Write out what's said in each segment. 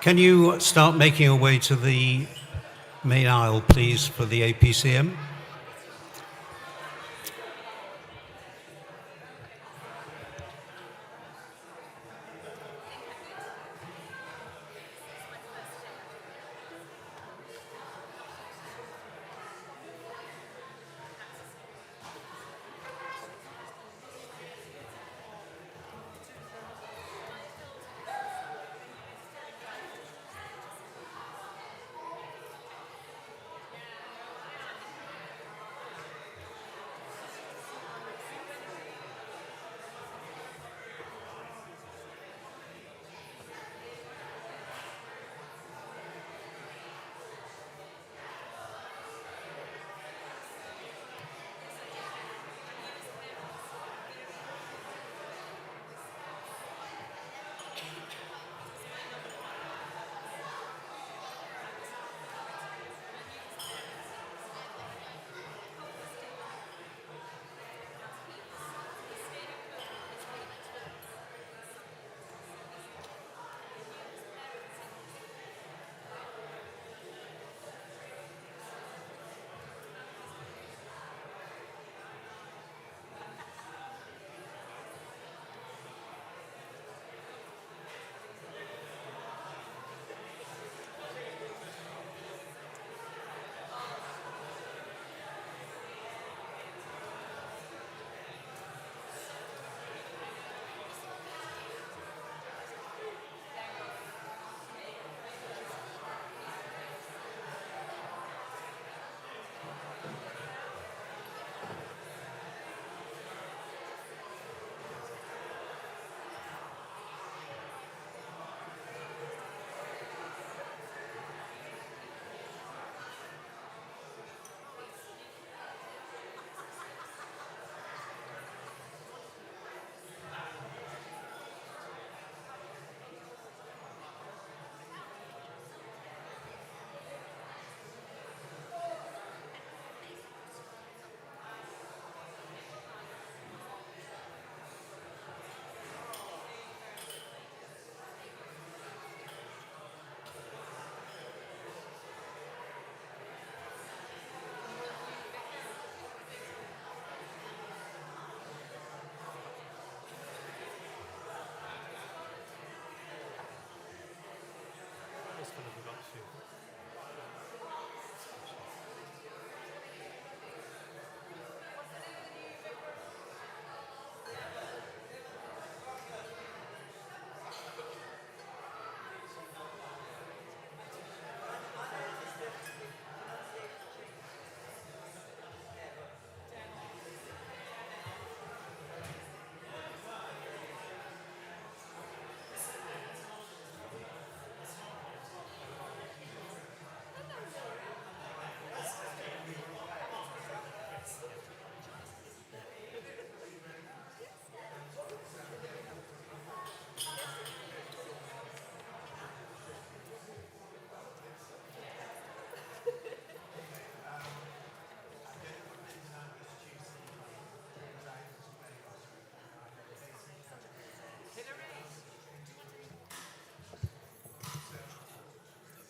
Can you start making your way to the main aisle, please, for the Apcm?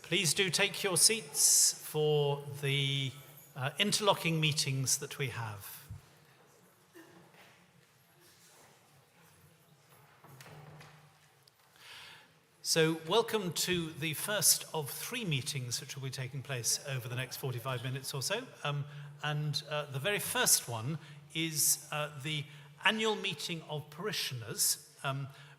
Please do take your seats for the interlocking meetings that we have. So welcome to the first of 3 meetings which will be taking place over the next 45 minutes or so. The very first one is the annual meeting of parishioners,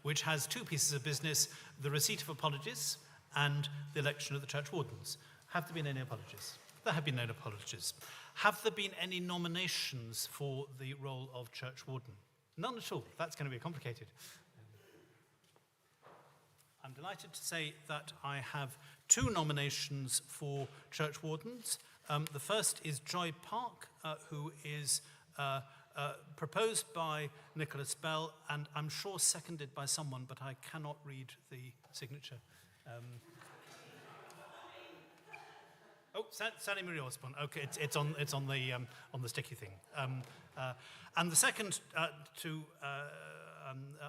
which has 2 pieces of business: the receipt of apologies and the election of the church wardens. Have there been any apologies? There have been no apologies. Have there been any nominations for the role of church warden? None at all. That's going to be complicated. I'm delighted to say that I have 2 nominations for church wardens. The first is Joy Park, who is proposed by Nicholas Bell, and I'm sure seconded by someone, but I cannot read the signature. Sally Marie Osborne. Okay, it's on the sticky thing. And the second to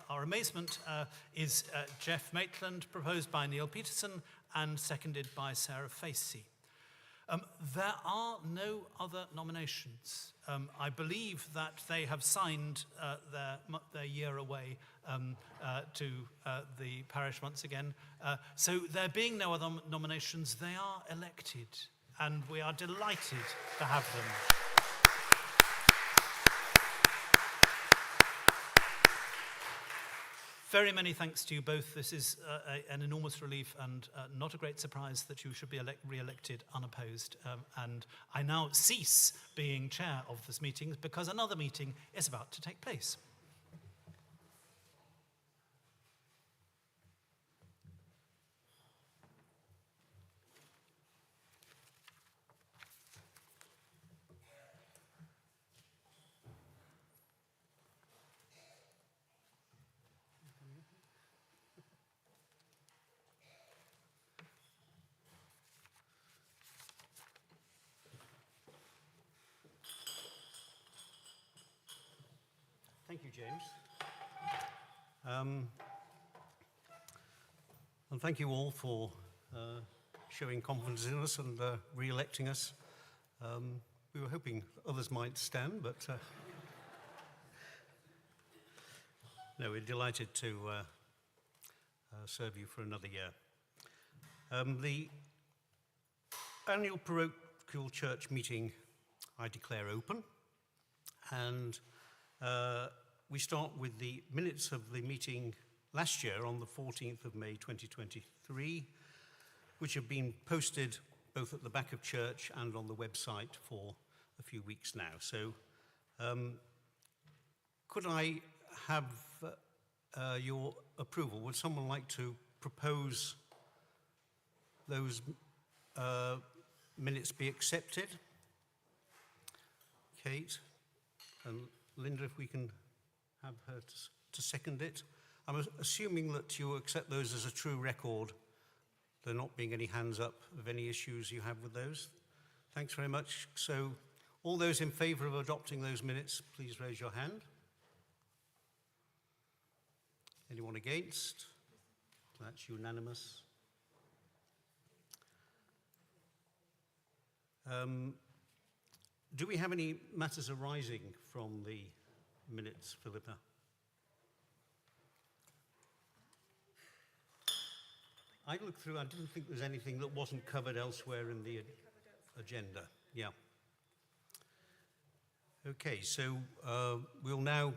our amazement, is Jeff Maitland, proposed by Neil Peterson and seconded by Sarah Facey. There are no other nominations. I believe that they have signed their year away to the parish once again. So there being no other nominations, they are elected, and we are delighted to have them. Very many thanks to you both. This is an enormous relief and not a great surprise that you should be re-elected unopposed. And I now cease being chair of this meeting because another meeting is about to take place. Thank you, James. And thank you all for showing confidence in us and re-electing us. We were hoping others might stand, but no, we're delighted to serve you for another year. The annual parochial church meeting I declare open, and we start with the minutes of the meeting last year on the 14th of May 2023, which have been posted both at the back of church and on the website for a few weeks now. So could I have your approval? Would someone like to propose those minutes be accepted? Kate and Linda, if we can have her to second it. I'm assuming that you accept those as a true record, there not being any hands up of any issues you have with those. Thanks very much. So all those in favour of adopting those minutes, please raise your hand. Anyone against? That's unanimous. Do we have any matters arising from the minutes, Philippa? I looked through, I didn't think there's anything that wasn't covered elsewhere in the agenda. Yeah. Okay, so we'll now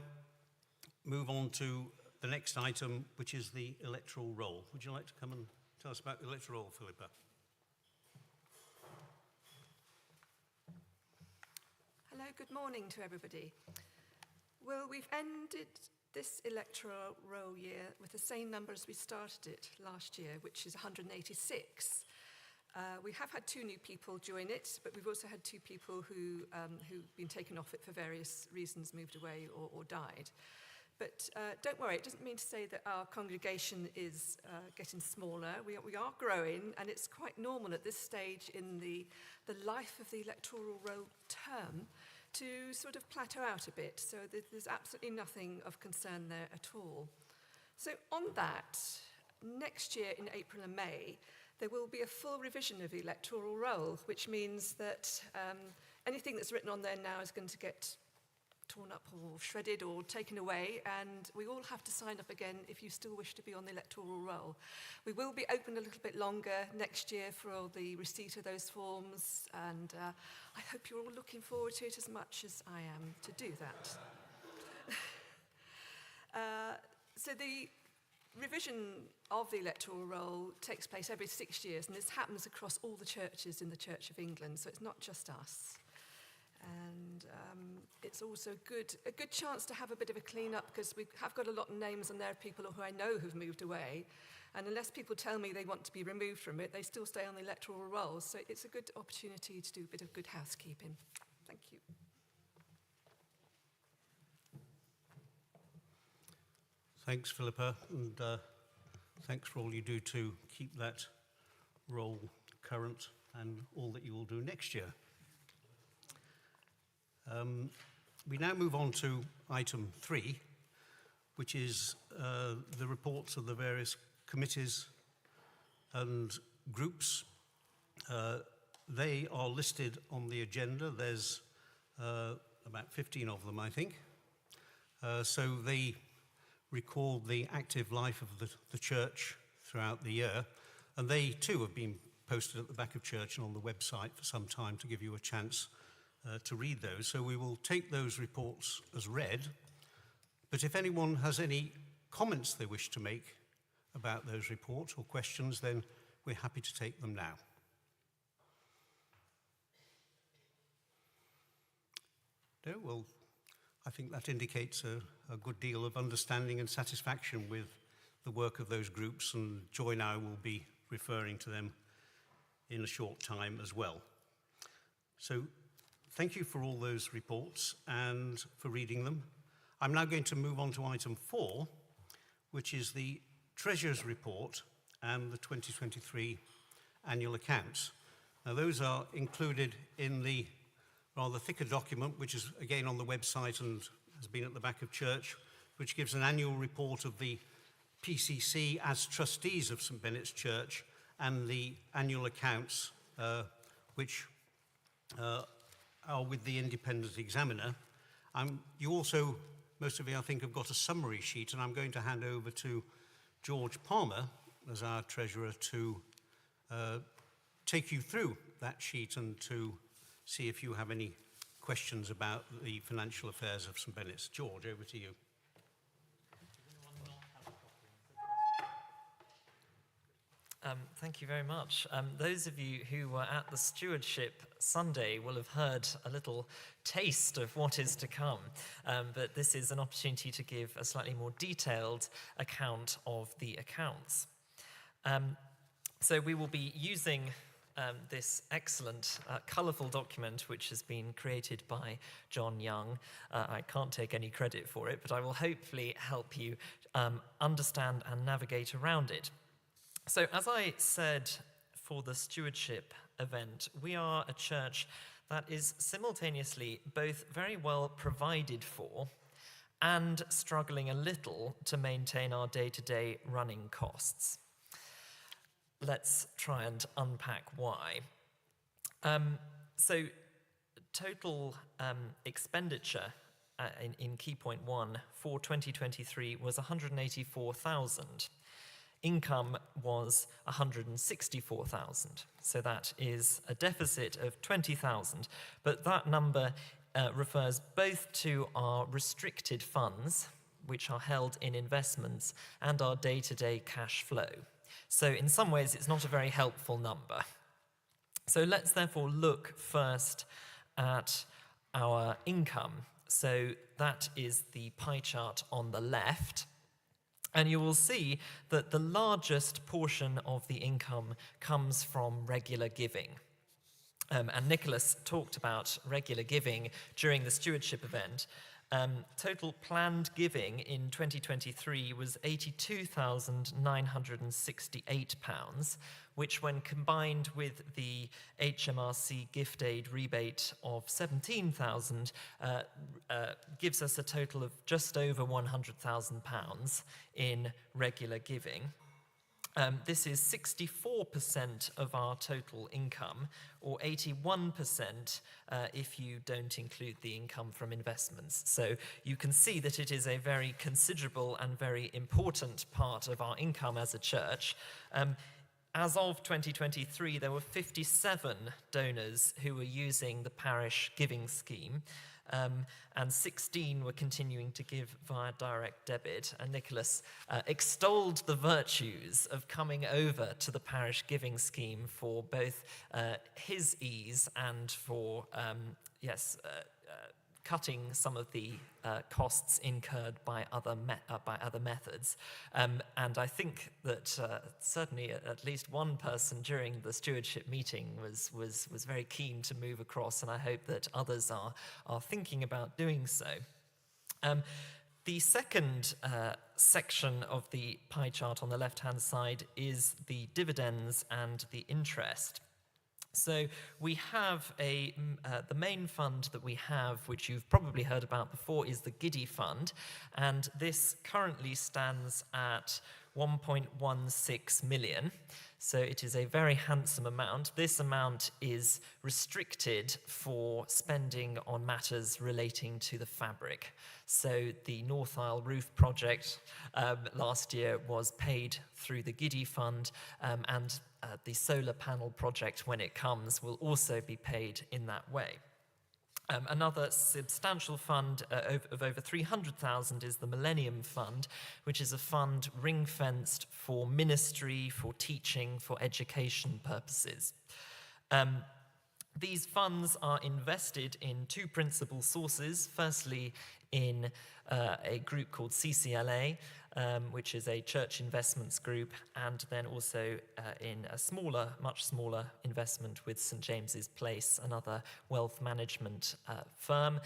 move on to the next item, which is the electoral roll. Would you like to come and tell us about the electoral roll, Philippa? Hello, good morning to everybody. Well, we've ended this electoral roll year with the same number as we started it last year, which is 186. We have had 2 new people join it, but we've also had 2 people who've been taken off it for various reasons, moved away or died. But don't worry, it doesn't mean to say that our congregation is getting smaller. We are growing, and it's quite normal at this stage in the life of the electoral roll term to sort of plateau out a bit. So there's absolutely nothing of concern there at all. So on that, next year in April and May, there will be a full revision of the electoral roll, which means that anything that's written on there now is going to get torn up or shredded or taken away, and we all have to sign up again if you still wish to be on the electoral roll. We will be open a little bit longer next year for all the receipt of those forms, and I hope you're all looking forward to it as much as I am to do that. So the revision of the electoral roll takes place every 6 years, and this happens across all the churches in the Church of England, so it's not just us. And it's also a good chance to have a bit of a clean-up, because we have got a lot of names on there of people who I know who've moved away, and unless people tell me they want to be removed from it, they still stay on the electoral roll, so it's a good opportunity to do a bit of good housekeeping. Thank you. Thanks, Philippa, and thanks for all you do to keep that roll current and all that you will do next year. We now move on to item 3, which is the reports of the various committees and groups. They are listed on the agenda. There's about 15 of them, I think. So they record the active life of the church throughout the year, and they too have been posted at the back of church and on the website for some time to give you a chance to read those. So we will take those reports as read, but if anyone has any comments they wish to make about those reports or questions, then we're happy to take them now. No? Well, I think that indicates a good deal of understanding and satisfaction with the work of those groups, and Joy now will be referring to them in a short time as well. So thank you for all those reports and for reading them. I'm now going to move on to item 4, which is the Treasurer's Report and the 2023 annual accounts. Now those are included in the rather thicker document, which is again on the website and has been at the back of church, which gives an annual report of the PCC as trustees of St Benet's Church and the annual accounts, which are with the independent examiner. You also, most of you I think, have got a summary sheet, and I'm going to hand over to George Palmer as our treasurer to take you through that sheet and to see if you have any questions about the financial affairs of St Benet's. George, over to you. Thank you very much. Those of you who were at the Stewardship Sunday will have heard a little taste of what is to come, but this is an opportunity to give a slightly more detailed account of the accounts. So we will be using this excellent, colourful document which has been created by John Young. I can't take any credit for it, but I will hopefully help you understand and navigate around it. So as I said for the stewardship event, we are a church that is simultaneously both very well provided for and struggling a little to maintain our day-to-day running costs. Let's try and unpack why. So total expenditure in key point 1 for 2023 was 184,000. Income was 164,000. So that is a deficit of 20,000. But that number refers both to our restricted funds, which are held in investments, and our day-to-day cash flow. So in some ways, it's not a very helpful number. So let's therefore look first at our income. So that is the pie chart on the left. And you will see that the largest portion of the income comes from regular giving. And Nicholas talked about regular giving during the stewardship event. Total planned giving in 2023 was £82,968, which when combined with the HMRC gift aid rebate of £17,000 gives us a total of just over £100,000 in regular giving. This is 64% of our total income, or 81% if you don't include the income from investments. So you can see that it is a very considerable and very important part of our income as a church. As of 2023, there were 57 donors who were using the parish giving scheme, and 16 were continuing to give via direct debit. And Nicholas extolled the virtues of coming over to the parish giving scheme for both his ease and for, cutting some of the costs incurred by other methods. And I think that certainly at least one person during the stewardship meeting was very keen to move across, and I hope that others are thinking about doing so. The second section of the pie chart on the left-hand side is the dividends and the interest. So we have the main fund that we have, which you've probably heard about before, is the Giddy Fund, and this currently stands at 1.16 million. So it is a very handsome amount. This amount is restricted for spending on matters relating to the fabric. So the North Aisle roof project last year was paid through the Giddy Fund, and the solar panel project, when it comes, will also be paid in that way. Another substantial fund of over 300,000 is the Millennium Fund, which is a fund ring-fenced for ministry, for teaching, for education purposes. These funds are invested in two principal sources. Firstly, in a group called CCLA, which is a church investments group, and then also in a much smaller investment with St James's Place, another wealth management firm.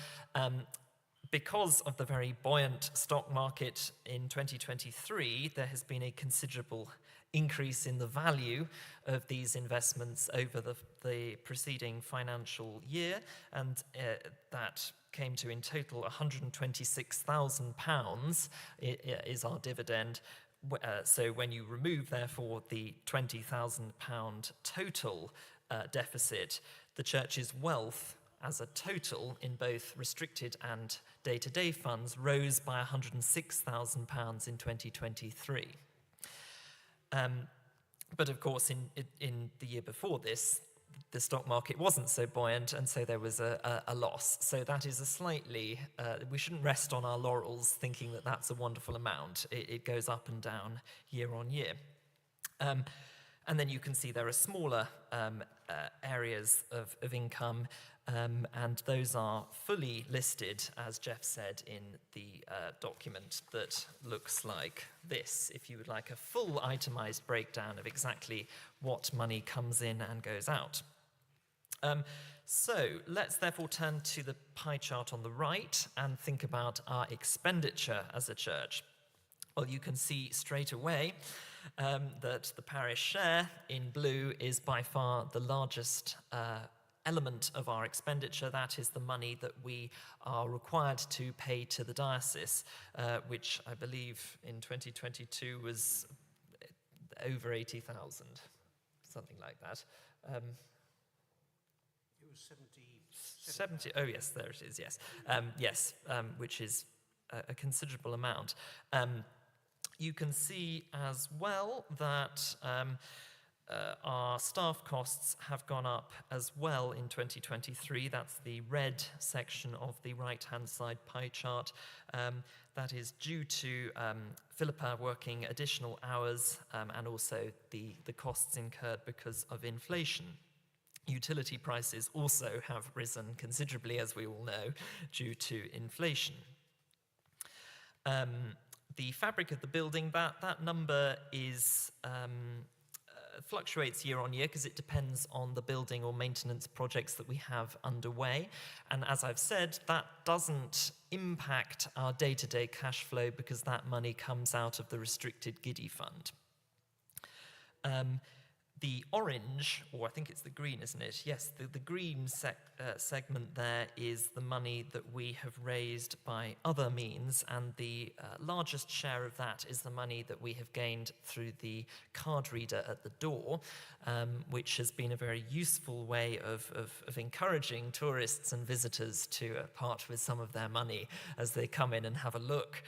Because of the very buoyant stock market in 2023, there has been a considerable increase in the value of these investments over the preceding financial year, and that came to, in total, £126,000 is our dividend. So when you remove, therefore, the £20,000 total deficit, the church's wealth as a total in both restricted and day-to-day funds rose by £106,000 in 2023. But of course, in the year before this, the stock market wasn't so buoyant, and so there was a loss. So that is a slightly, we shouldn't rest on our laurels thinking that that's a wonderful amount. It goes up and down year on year. And then you can see there are smaller areas of income, and those are fully listed, as Jeff said, in the document that looks like this, if you would like a full itemized breakdown of exactly what money comes in and goes out. So let's therefore turn to the pie chart on the right and think about our expenditure as a church. Well, you can see straight away that the parish share in blue is by far the largest element of our expenditure. That is the money that we are required to pay to the diocese, which I believe in 2022 was over 80,000, something like that. It was 70. Oh yes, there it is. Yes, which is a considerable amount. You can see as well that our staff costs have gone up as well in 2023. That's the red section of the right-hand side pie chart. That is due to Philippa working additional hours and also the costs incurred because of inflation. Utility prices also have risen considerably, as we all know, due to inflation. The fabric of the building, that number is fluctuates year on year because it depends on the building or maintenance projects that we have underway. And as I've said, that doesn't impact our day-to-day cash flow because that money comes out of the restricted Giddy Fund. The orange, or I think it's the green, isn't it? Yes, the green segment there is the money that we have raised by other means, and the largest share of that is the money that we have gained through the card reader at the door, which has been a very useful way of encouraging tourists and visitors to part with some of their money as they come in and have a look.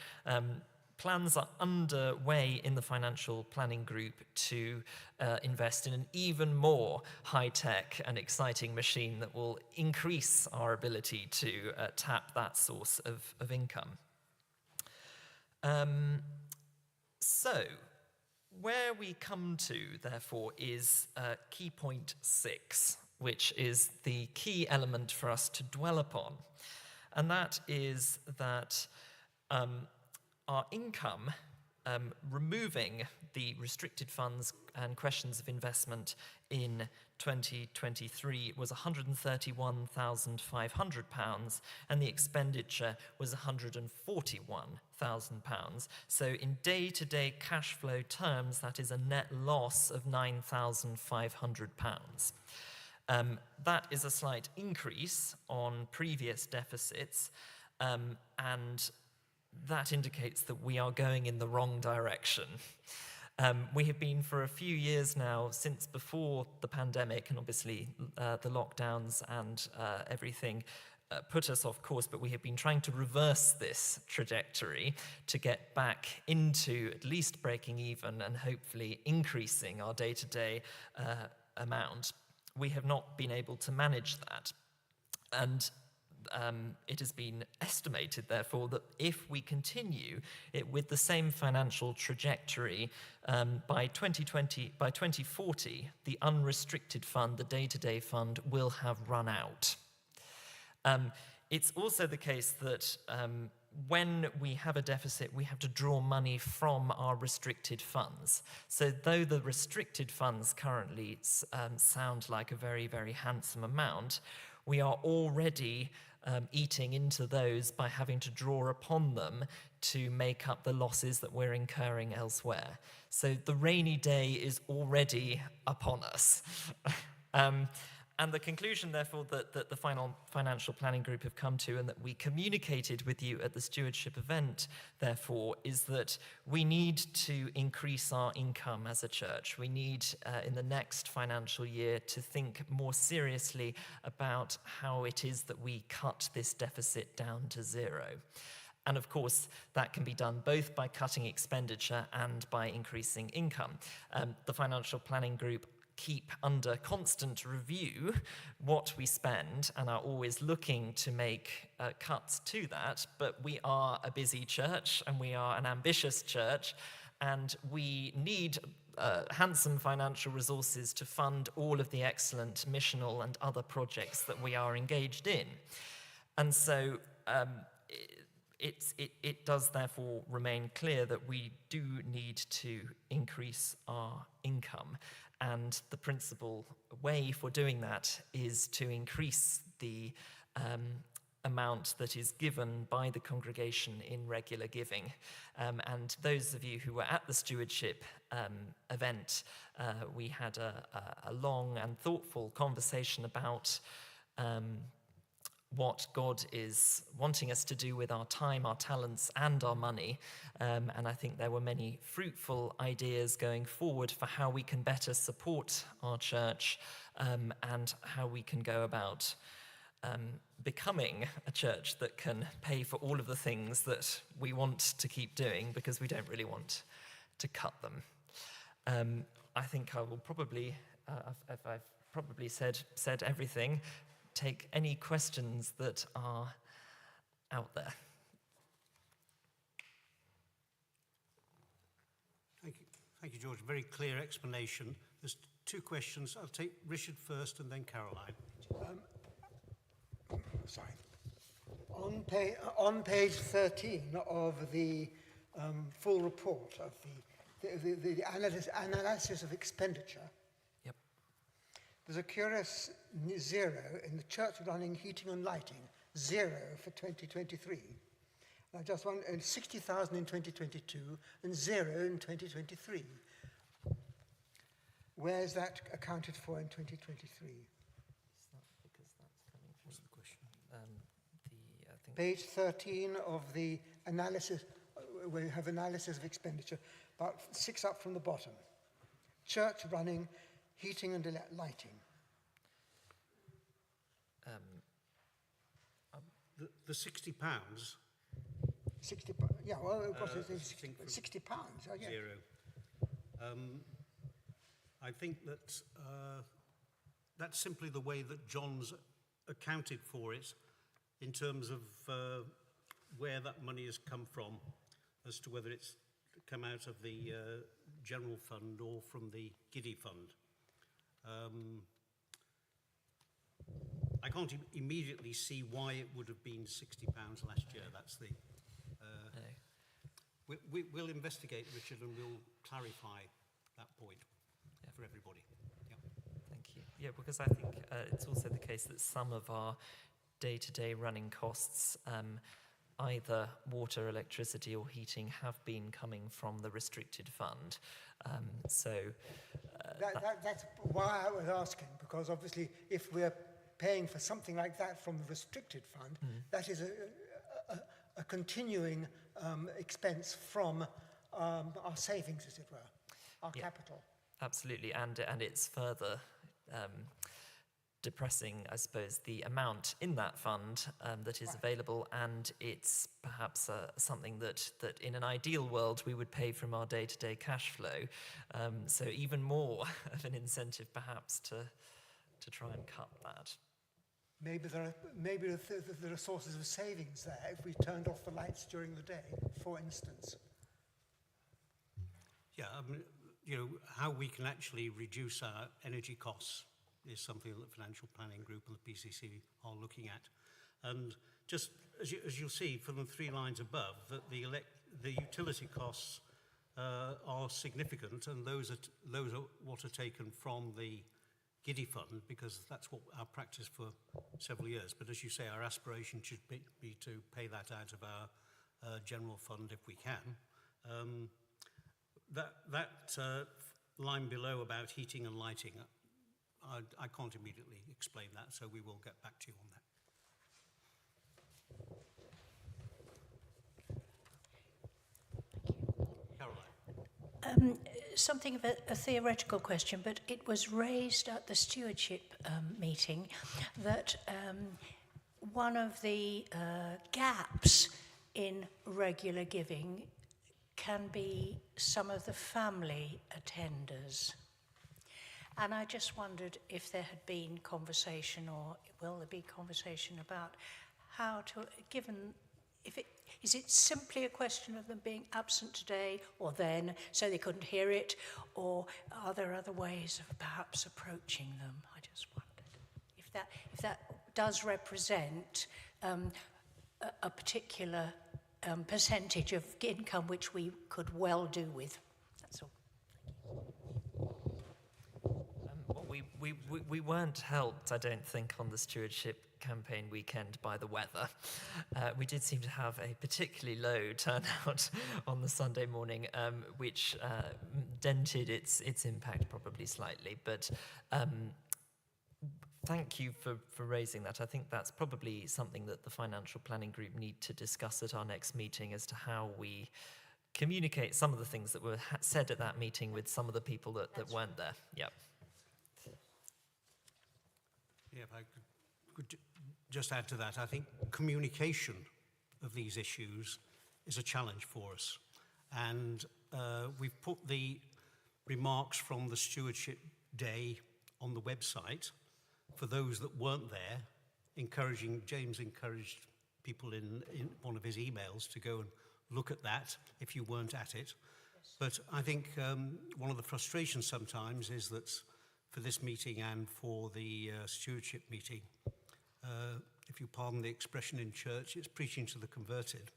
Plans are underway in the financial planning group to invest in an even more high-tech and exciting machine that will increase our ability to tap that source of income. So, where we come to, therefore, is key point 6, which is the key element for us to dwell upon. And that is that our income, removing the restricted funds and questions of investment in 2023, was £131,500, and the expenditure was £141,000. So in day-to-day cash flow terms, that is a net loss of £9,500. That is a slight increase on previous deficits, and that indicates that we are going in the wrong direction. We have been for a few years now, since before the pandemic, and obviously the lockdowns and everything put us off course, but we have been trying to reverse this trajectory to get back into at least breaking even and hopefully increasing our day-to-day amount. We have not been able to manage that. And it has been estimated, therefore, that if we continue it with the same financial trajectory, by 2040, the unrestricted fund, the day-to-day fund, will have run out. It's also the case that when we have a deficit, we have to draw money from our restricted funds. So though the restricted funds currently sound like a very, very handsome amount, we are already eating into those by having to draw upon them to make up the losses that we're incurring elsewhere. So the rainy day is already upon us. And the conclusion, therefore, that the final financial planning group have come to and that we communicated with you at the stewardship event, therefore, is that we need to increase our income as a church. We need, in the next financial year, to think more seriously about how it is that we cut this deficit down to zero. And of course, that can be done both by cutting expenditure and by increasing income. The financial planning group keep under constant review what we spend and are always looking to make cuts to that, but we are a busy church and we are an ambitious church, and we need handsome financial resources to fund all of the excellent missional and other projects that we are engaged in. And so it does therefore remain clear that we do need to increase our income. And the principal way for doing that is to increase the amount that is given by the congregation in regular giving. And those of you who were at the stewardship event, we had a long and thoughtful conversation about what God is wanting us to do with our time, our talents, and our money. And I think there were many fruitful ideas going forward for how we can better support our church and how we can go about becoming a church that can pay for all of the things that we want to keep doing, because we don't really want to cut them. I think I will probably, if I've probably said everything, take any questions that are out there. Thank you, George. Very clear explanation. There's two questions. I'll take Richard first and then Caroline. Sorry. On page 13 of the full report of the analysis of expenditure, Yep. there's a curious zero in the church running heating and lighting, 0 for 2023. I just want 60,000 in 2022 and 0 in 2023. Where is that accounted for in 2023? Is that because that's coming from? What's the question? I think Page 13 of the analysis, where you have analysis of expenditure, about 6 up from the bottom. Church running heating and lighting. The £60, 60, yeah, well, what is it? I think from £60, oh, yeah. 0. I think that that's simply the way that John's accounted for it in terms of where that money has come from, as to whether it's come out of the general fund or from the Giddy fund. I can't immediately see why it would have been £60 last year. That's the... no. We'll investigate, Richard, and we'll clarify that point for everybody. Yeah. Thank you. Yeah, because I think it's also the case that some of our day-to-day running costs either water, electricity or heating have been coming from the restricted fund. That's why I was asking, because obviously if we're paying for something like that from the restricted fund, that is a continuing expense from our savings, as it were, our capital. Absolutely, and it's further depressing, I suppose, the amount in that fund that is available, and it's perhaps something that in an ideal world we would pay from our day-to-day cash flow. So even more of an incentive, perhaps, to try and cut that. Maybe there are sources of savings there if we turned off the lights during the day, for instance. Yeah, how we can actually reduce our energy costs is something that the Financial Planning Group and the PCC are looking at. And just as you'll see from the 3 lines above, that the utility costs are significant, and those are what are taken from the Giddy Fund, because that's what our practice for several years. But as you say, our aspiration should be to pay that out of our general fund if we can. That line below about heating and lighting, I can't immediately explain that, so we will get back to you on that. Caroline. Something of a theoretical question, but it was raised at the stewardship meeting that one of the gaps in regular giving can be some of the family attenders. And I just wondered if there had been conversation, or will there be conversation about how to, is it simply a question of them being absent today or then, so they couldn't hear it, or are there other ways of perhaps approaching them? I just wondered if that does represent a particular percentage of income which we could well do with. That's all. We weren't helped, I don't think, on the stewardship campaign weekend by the weather. We did seem to have a particularly low turnout on the Sunday morning, which dented its impact probably slightly. But thank you for raising that. I think that's probably something that the Financial Planning Group need to discuss at our next meeting, as to how we communicate some of the things that were said at that meeting with some of the people that weren't there. Yeah. Yeah, if I could just add to that, I think communication of these issues is a challenge for us. And we've put the remarks from the Stewardship Day on the website for those that weren't there, James encouraged people in one of his emails to go and look at that if you weren't at it. Yes. But I think one of the frustrations sometimes is that for this meeting and for the stewardship meeting, if you pardon the expression in church, it's preaching to the converted,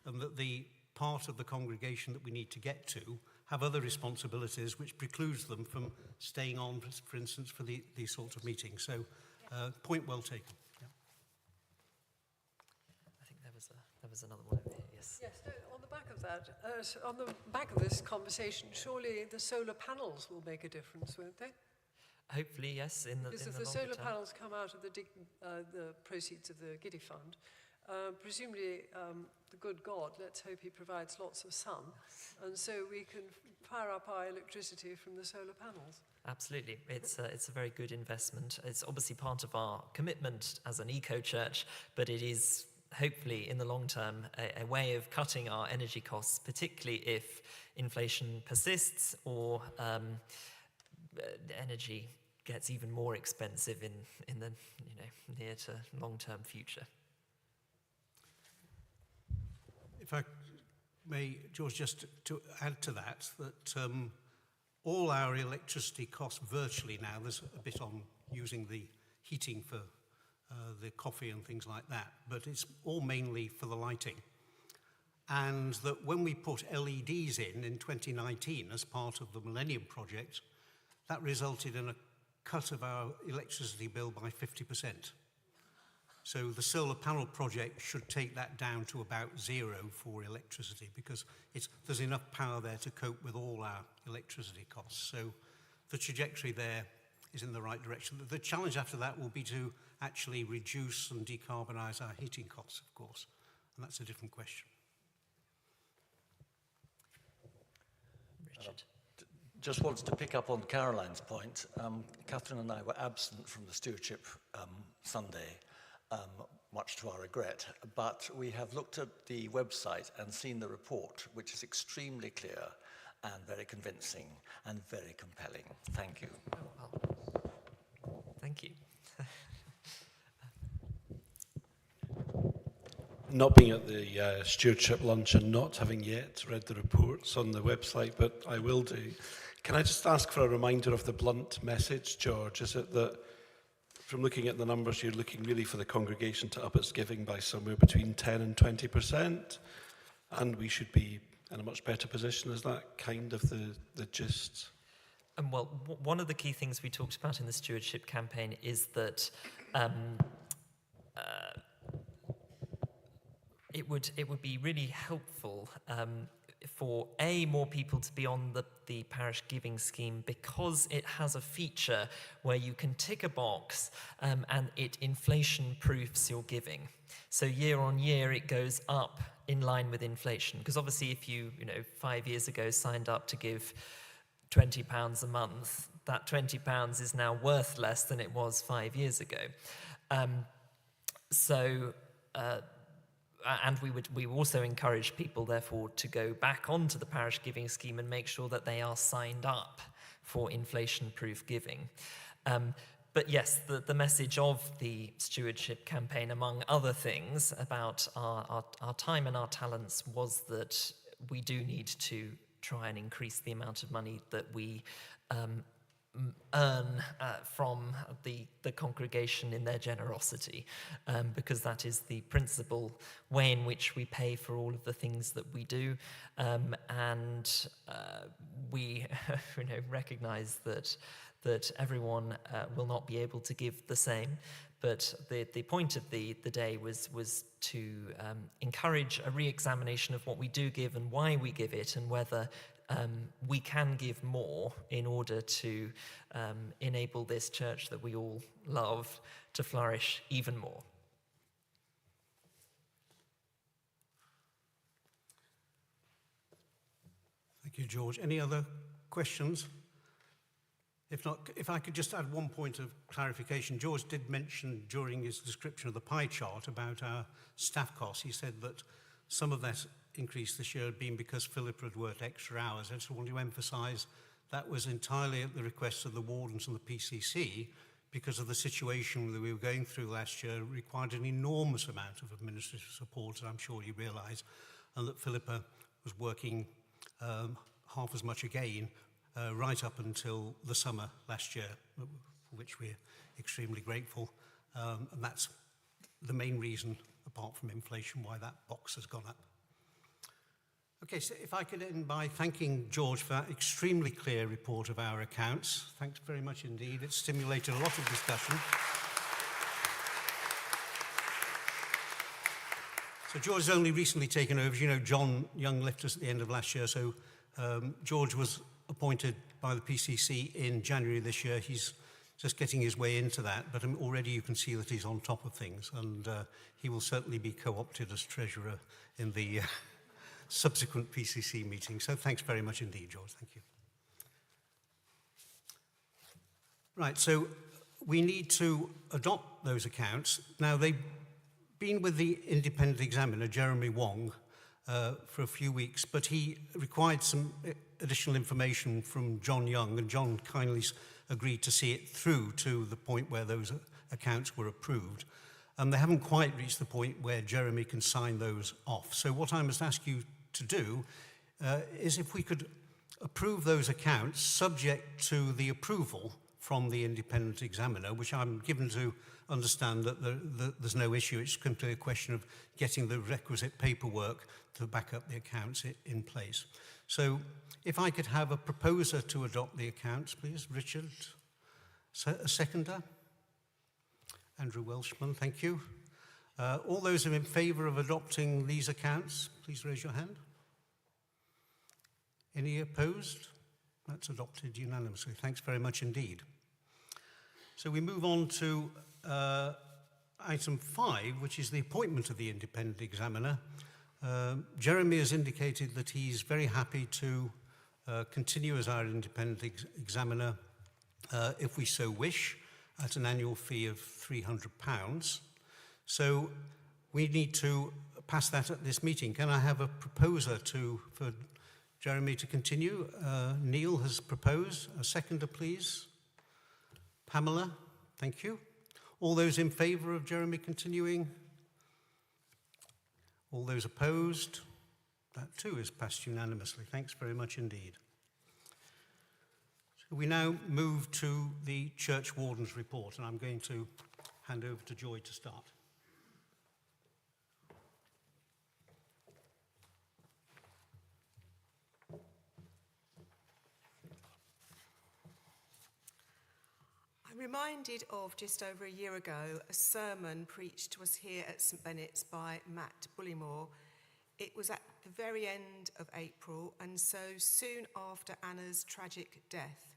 and that the part of the congregation that we need to get to have other responsibilities which precludes them from staying on, for instance, for these sorts of meetings. So, point well taken. Yeah. I think there was another one over here. Yes. Yes. No, on the back of that, on the back of this conversation, surely the solar panels will make a difference, won't they? Hopefully, yes. Because if the solar panels come out of the proceeds of the Giddy Fund, presumably the good God, let's hope he provides lots of sun, and so we can fire up our electricity from the solar panels. Absolutely. It's a very good investment. It's obviously part of our commitment as an eco-church, but it is hopefully in the long term a way of cutting our energy costs, particularly if inflation persists or energy gets even more expensive in the near to long-term future. If I may, George, just to add to that all our electricity costs virtually now, there's a bit on using the heating for the coffee and things like that, but it's all mainly for the lighting. And that when we put LEDs in 2019 as part of the Millennium Project, that resulted in a cut of our electricity bill by 50%. So the solar panel project should take that down to about 0 for electricity, because there's enough power there to cope with all our electricity costs. So the trajectory there is in the right direction. The challenge after that will be to actually reduce and decarbonise our heating costs, of course, and that's a different question. Richard. Just wanted to pick up on Caroline's point. Catherine and I were absent from the stewardship Sunday, much to our regret, but we have looked at the website and seen the report, which is extremely clear and very convincing and very compelling. Thank you. Well, thank you. Not being at the stewardship lunch and not having yet read the reports on the website, but I will do. Can I just ask for a reminder of the blunt message, George? Is it that from looking at the numbers, you're looking really for the congregation to up its giving by somewhere between 10 and 20%, and we should be in a much better position? Is that kind of the gist? Well, one of the key things we talked about in the stewardship campaign is that it would be really helpful for more people to be on the parish giving scheme, because it has a feature where you can tick a box and it inflation proofs your giving. So year on year it goes up in line with inflation, because obviously if you 5 years ago signed up to give £20 a month, that £20 is now worth less than it was 5 years ago. And we also encourage people, therefore, to go back onto the parish giving scheme and make sure that they are signed up for inflation-proof giving. But yes, the message of the stewardship campaign, among other things, about our time and our talents was that we do need to try and increase the amount of money that we earn from the congregation in their generosity, because that is the principal way in which we pay for all of the things that we do, and we recognise that everyone will not be able to give the same. But the point of the day was to encourage a re-examination of what we do give and why we give it, and whether we can give more in order to enable this church that we all love to flourish even more. Thank you, George. Any other questions? If not, if I could just add one point of clarification. George did mention during his description of the pie chart about our staff costs. He said that some of that increase this year had been because Philippa had worked extra hours. I just want to emphasise that was entirely at the request of the wardens and the PCC, because of the situation that we were going through last year. It required an enormous amount of administrative support, as I'm sure you realise, and that Philippa was working half as much again right up until the summer last year, for which we're extremely grateful. And that's the main reason, apart from inflation, why that box has gone up. Okay, so if I could end by thanking George for that extremely clear report of our accounts. Thanks very much indeed. It stimulated a lot of discussion. So George has only recently taken over. As you know, John Young left us at the end of last year, so George was appointed by the PCC in January this year. He's just getting his way into that, but already you can see that he's on top of things, and he will certainly be co-opted as treasurer in the subsequent PCC meeting. So thanks very much indeed, George. Thank you. Right, so we need to adopt those accounts. Now, they've been with the independent examiner, Jeremy Wong, for a few weeks, but he required some additional information from John Young, and John kindly agreed to see it through to the point where those accounts were approved. And they haven't quite reached the point where Jeremy can sign those off. So what I must ask you to do is if we could approve those accounts subject to the approval from the independent examiner, which I'm given to understand that there's no issue. It's simply a question of getting the requisite paperwork to back up the accounts in place. So if I could have a proposer to adopt the accounts, please. Richard, a seconder. Andrew Welshman, thank you. All those who are in favour of adopting these accounts, please raise your hand. Any opposed? That's adopted unanimously. Thanks very much indeed. So we move on to item 5, which is the appointment of the independent examiner. Jeremy has indicated that he's very happy to continue as our independent examiner if we so wish, at an annual fee of £300. So we need to pass that at this meeting. Can I have a proposer for Jeremy to continue? Neil has proposed. A seconder, please. Pamela, thank you. All those in favour of Jeremy continuing? All those opposed? That too is passed unanimously. Thanks very much indeed. So we now move to the Church Warden's report, and I'm going to hand over to Joy to start. I'm reminded of just over a year ago, a sermon preached to us here at St Benet's by Matt Bullymore. It was at the very end of April, and so soon after Anna's tragic death.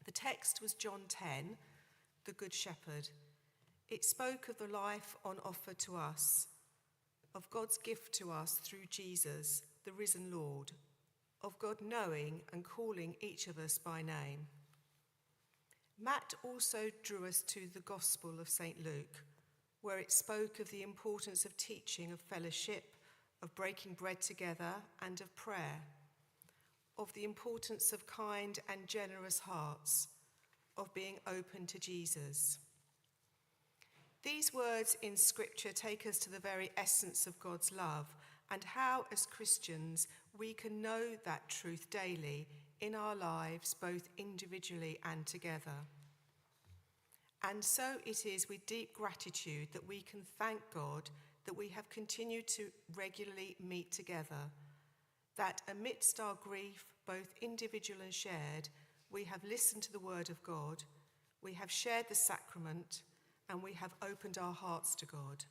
The text was John 10, the Good Shepherd. It spoke of the life on offer to us, of God's gift to us through Jesus, the risen Lord, of God knowing and calling each of us by name. Matt also drew us to the Gospel of St Luke, where it spoke of the importance of teaching, of fellowship, of breaking bread together, and of prayer, of the importance of kind and generous hearts, of being open to Jesus. These words in Scripture take us to the very essence of God's love and how, as Christians, we can know that truth daily in our lives, both individually and together. And so it is with deep gratitude that we can thank God that we have continued to regularly meet together, that amidst our grief, both individual and shared, we have listened to the word of God, we have shared the sacrament, and we have opened our hearts to God.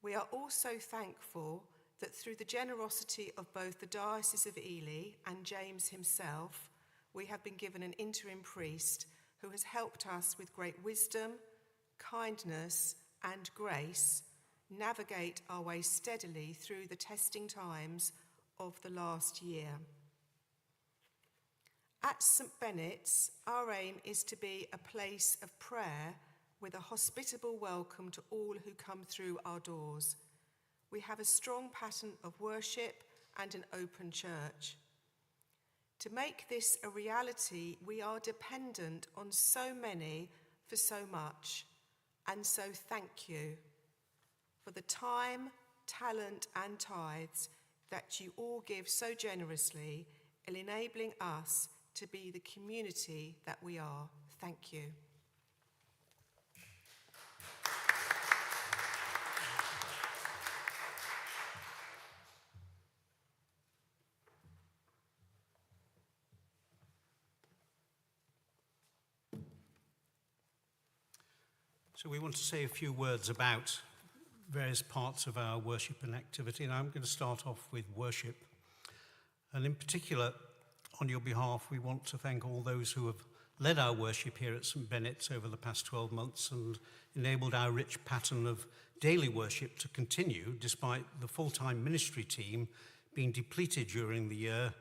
We are also thankful that through the generosity of both the Diocese of Ely and James himself, we have been given an interim priest who has helped us with great wisdom, kindness, and grace navigate our way steadily through the testing times of the last year. At St Benet's, our aim is to be a place of prayer with a hospitable welcome to all who come through our doors. We have a strong pattern of worship and an open church. To make this a reality, we are dependent on so many for so much, and so thank you for the time, talent, and tithes that you all give so generously in enabling us to be the community that we are. Thank you. So we want to say a few words about various parts of our worship and activity, and I'm going to start off with worship. And in particular, on your behalf, we want to thank all those who have led our worship here at St Benet's over the past 12 months and enabled our rich pattern of daily worship to continue despite the full-time ministry team being depleted during the year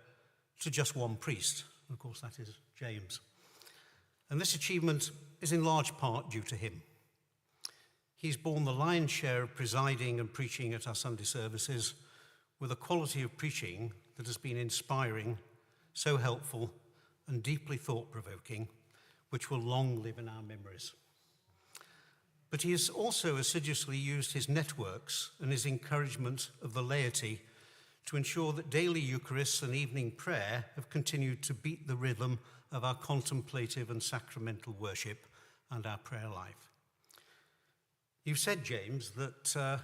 to just one priest. And of course, that is James. And this achievement is in large part due to him. He's borne the lion's share of presiding and preaching at our Sunday services with a quality of preaching that has been inspiring, so helpful, and deeply thought-provoking, which will long live in our memories. But he has also assiduously used his networks and his encouragement of the laity to ensure that daily Eucharists and evening prayer have continued to beat the rhythm of our contemplative and sacramental worship and our prayer life. You've said, James, that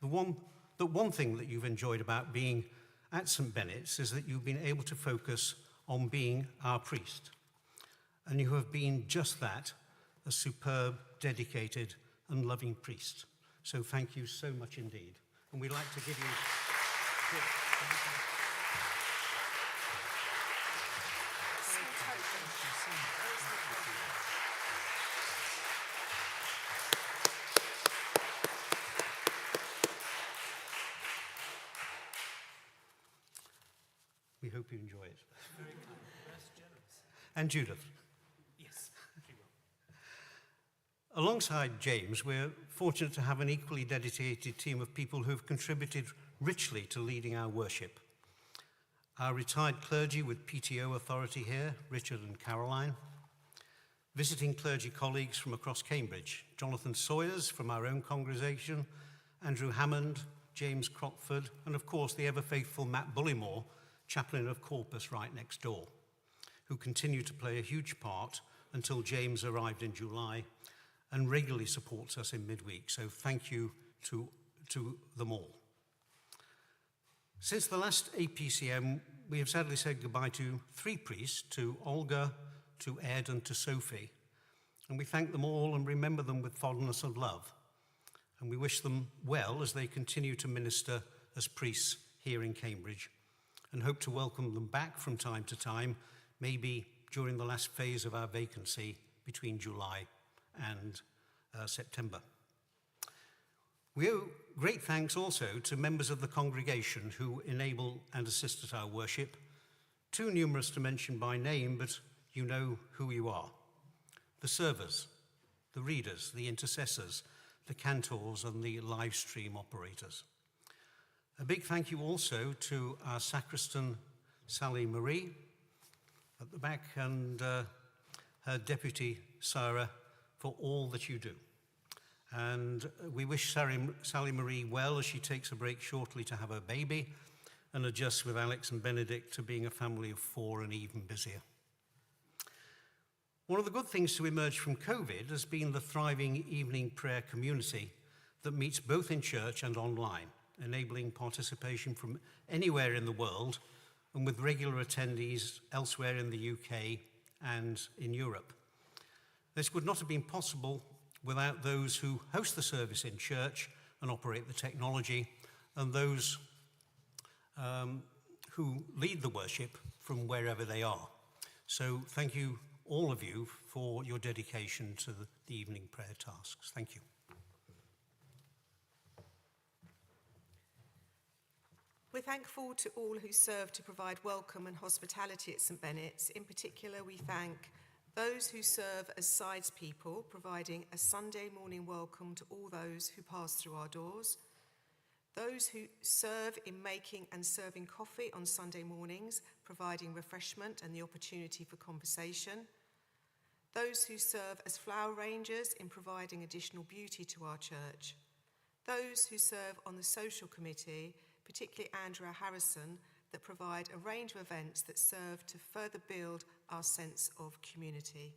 one thing that you've enjoyed about being at St Benet's is that you've been able to focus on being our priest. And you have been just that, a superb, dedicated and loving priest. So thank you so much indeed. And we'd like to give you... We hope you enjoy it. Very kind. That's generous. And Judith. Yes, she will. Alongside James, we're fortunate to have an equally dedicated team of people who have contributed richly to leading our worship. Our retired clergy with PTO authority here, Richard and Caroline. Visiting clergy colleagues from across Cambridge, Jonathan Sawyers from our own congregation, Andrew Hammond, James Crockford, and of course the ever-faithful Matt Bullymore, chaplain of Corpus right next door, who continue to play a huge part until James arrived in July and regularly supports us in midweek. So thank you to them all. Since the last Apcm, we have sadly said goodbye to 3 priests, to Olga, to Ed and to Sophie. And we thank them all and remember them with fondness and love. And we wish them well as they continue to minister as priests here in Cambridge, and hope to welcome them back from time to time, maybe during the last phase of our vacancy between July and September. We owe great thanks also to members of the congregation who enable and assist at our worship, too numerous to mention by name, but you know who you are. The servers, the readers, the intercessors, the cantors, and the live stream operators. A big thank you also to our sacristan, Sally Marie, at the back, and her deputy, Sarah, for all that you do. And we wish Sally Marie well as she takes a break shortly to have her baby and adjusts with Alex and Benedict to being a family of 4 and even busier. One of the good things to emerge from COVID has been the thriving evening prayer community that meets both in church and online, enabling participation from anywhere in the world and with regular attendees elsewhere in the UK and in Europe. This would not have been possible without those who host the service in church and operate the technology, and those who lead the worship from wherever they are. So thank you, all of you, for your dedication to the evening prayer tasks. Thank you. We're thankful to all who serve to provide welcome and hospitality at St Benet's. In particular, we thank those who serve as sidespeople, providing a Sunday morning welcome to all those who pass through our doors, those who serve in making and serving coffee on Sunday mornings, providing refreshment and the opportunity for conversation, those who serve as flower rangers in providing additional beauty to our church, those who serve on the social committee, particularly Andrea Harrison, that provide a range of events that serve to further build our sense of community.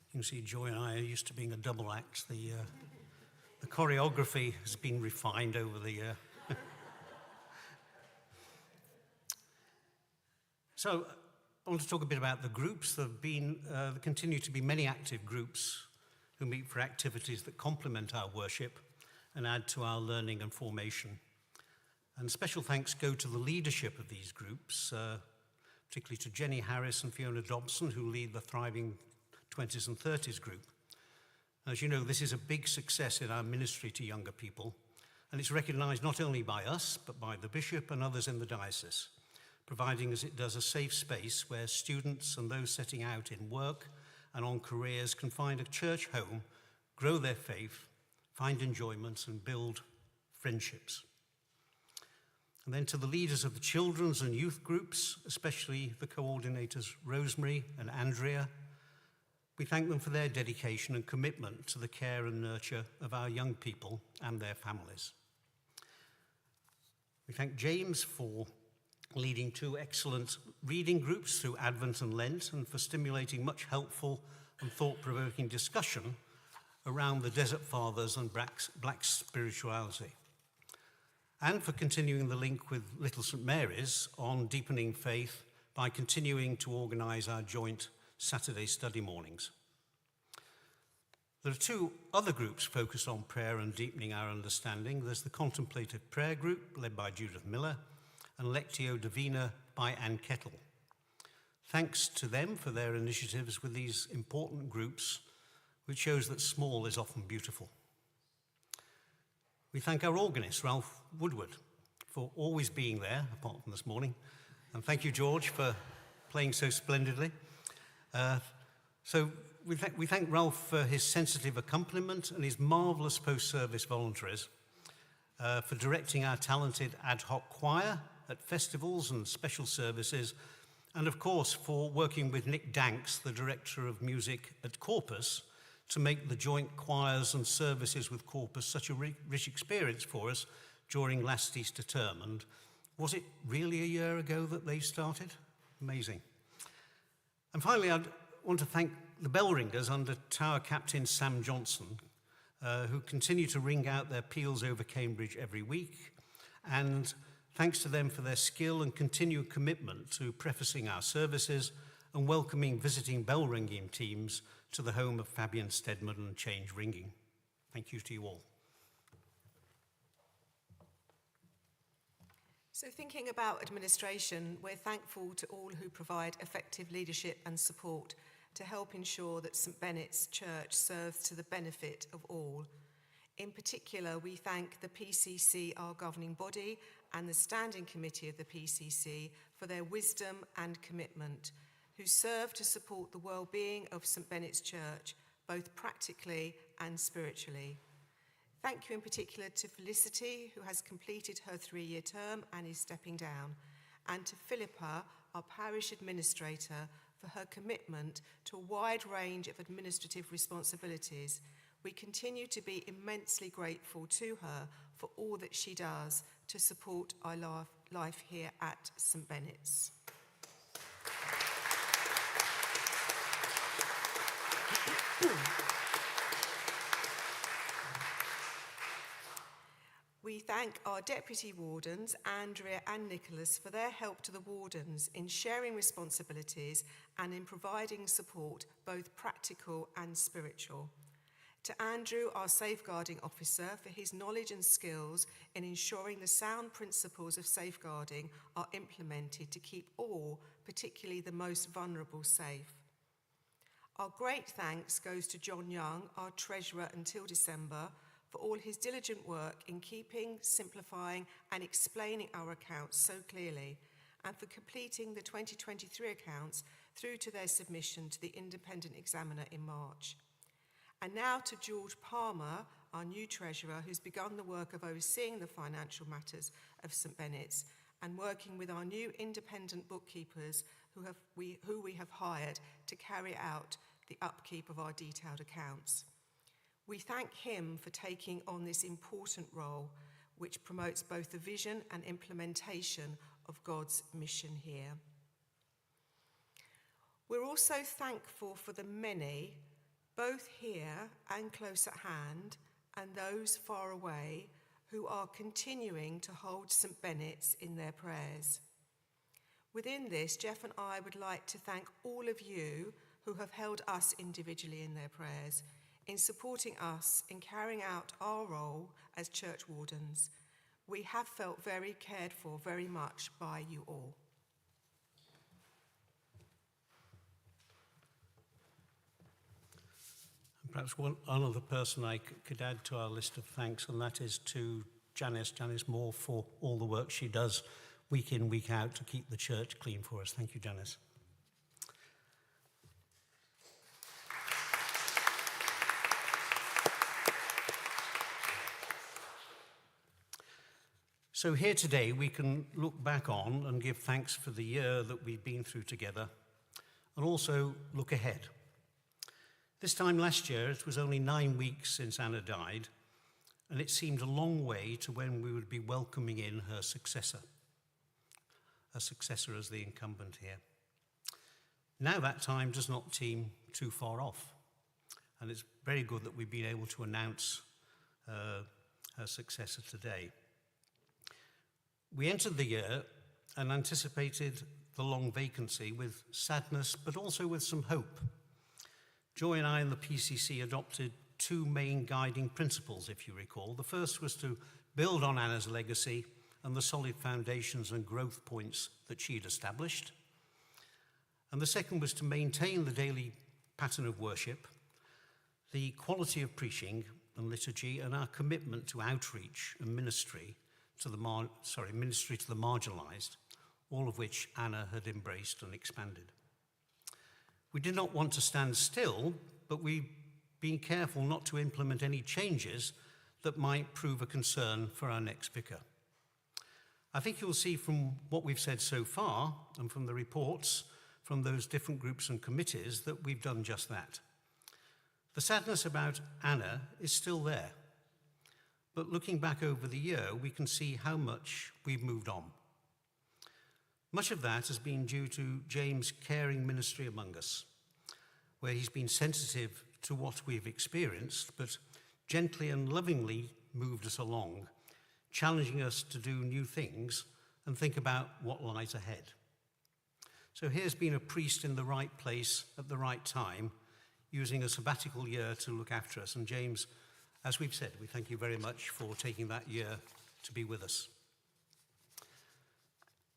You can see Joy and I are used to being a double act. The choreography has been refined over the year. So I want to talk a bit about the groups. There continue to be many active groups who meet for activities that complement our worship and add to our learning and formation. And special thanks go to the leadership of these groups, particularly to Jenny Harris and Fiona Dobson, who lead the Thriving 20s and 30s group. As you know, this is a big success in our ministry to younger people, and it's recognised not only by us, but by the bishop and others in the diocese, providing as it does a safe space where students and those setting out in work and on careers can find a church home, grow their faith, find enjoyment and build friendships. And then to the leaders of the children's and youth groups, especially the coordinators Rosemary and Andrea, we thank them for their dedication and commitment to the care and nurture of our young people and their families. We thank James for leading 2 excellent reading groups through Advent and Lent, and for stimulating much helpful and thought-provoking discussion around the Desert Fathers and Black spirituality, and for continuing the link with Little St Mary's on deepening faith by continuing to organise our joint Saturday study mornings. There are two other groups focused on prayer and deepening our understanding. There's the Contemplative Prayer Group, led by Judith Miller, and Lectio Divina by Anne Kettle. Thanks to them for their initiatives with these important groups, which shows that small is often beautiful. We thank our organist, Ralph Woodward, for always being there, apart from this morning. And thank you, George, for playing so splendidly. So we thank Ralph for his sensitive accompaniment and his marvellous post-service voluntaries, for directing our talented ad hoc choir at festivals and special services, and of course for working with Nick Danks, the Director of Music at Corpus, to make the joint choirs and services with Corpus such a rich experience for us during last Easter term. And was it really a year ago that they started? Amazing. And finally, I'd want to thank the bell ringers under Tower Captain Sam Johnson, who continue to ring out their peals over Cambridge every week. And thanks to them for their skill and continued commitment to prefacing our services and welcoming visiting bell ringing teams to the home of Fabian Stedman and Change Ringing. Thank you to you all. So thinking about administration, we're thankful to all who provide effective leadership and support to help ensure that St Benet's Church serves to the benefit of all. In particular, we thank the PCC, our governing body, and the Standing Committee of the PCC for their wisdom and commitment, who serve to support the well-being of St Benet's Church, both practically and spiritually. Thank you in particular to Felicity, who has completed her 3-year term and is stepping down, and to Philippa, our parish administrator, for her commitment to a wide range of administrative responsibilities. We continue to be immensely grateful to her for all that she does to support our life here at St Benet's. We thank our deputy wardens, Andrea and Nicholas, for their help to the wardens in sharing responsibilities and in providing support, both practical and spiritual. To Andrew, our safeguarding officer, for his knowledge and skills in ensuring the sound principles of safeguarding are implemented to keep all, particularly the most vulnerable, safe. Our great thanks goes to John Young, our treasurer until December, for all his diligent work in keeping, simplifying and explaining our accounts so clearly, and for completing the 2023 accounts through to their submission to the independent examiner in March. And now to George Palmer, our new treasurer, who's begun the work of overseeing the financial matters of St Benet's and working with our new independent bookkeepers who we have hired to carry out the upkeep of our detailed accounts. We thank him for taking on this important role, which promotes both the vision and implementation of God's mission here. We're also thankful for the many, both here and close at hand, and those far away, who are continuing to hold St Benet's in their prayers. Within this, Jeff and I would like to thank all of you who have held us individually in their prayers, in supporting us in carrying out our role as church wardens. We have felt very cared for very much by you all. Perhaps one other person I could add to our list of thanks, and that is to Janice Moore, for all the work she does week in, week out to keep the church clean for us. Thank you, Janice. So here today we can look back on and give thanks for the year that we've been through together, and also look ahead. This time last year, it was only 9 weeks since Anna died, and it seemed a long way to when we would be welcoming in her successor as the incumbent here. Now that time does not seem too far off, and it's very good that we've been able to announce her successor today. We entered the year and anticipated the long vacancy with sadness, but also with some hope. Joy and I in the PCC adopted two main guiding principles, if you recall. The first was to build on Anna's legacy and the solid foundations and growth points that she'd established. And the second was to maintain the daily pattern of worship, the quality of preaching and liturgy, and our commitment to outreach and ministry to the marginalised, all of which Anna had embraced and expanded. We did not want to stand still, but we've been careful not to implement any changes that might prove a concern for our next vicar. I think you'll see from what we've said so far and from the reports from those different groups and committees that we've done just that. The sadness about Anna is still there, but looking back over the year, we can see how much we've moved on. Much of that has been due to James' caring ministry among us, where he's been sensitive to what we've experienced, but gently and lovingly moved us along, challenging us to do new things and think about what lies ahead. So here's been a priest in the right place at the right time, using a sabbatical year to look after us. And James, as we've said, we thank you very much for taking that year to be with us.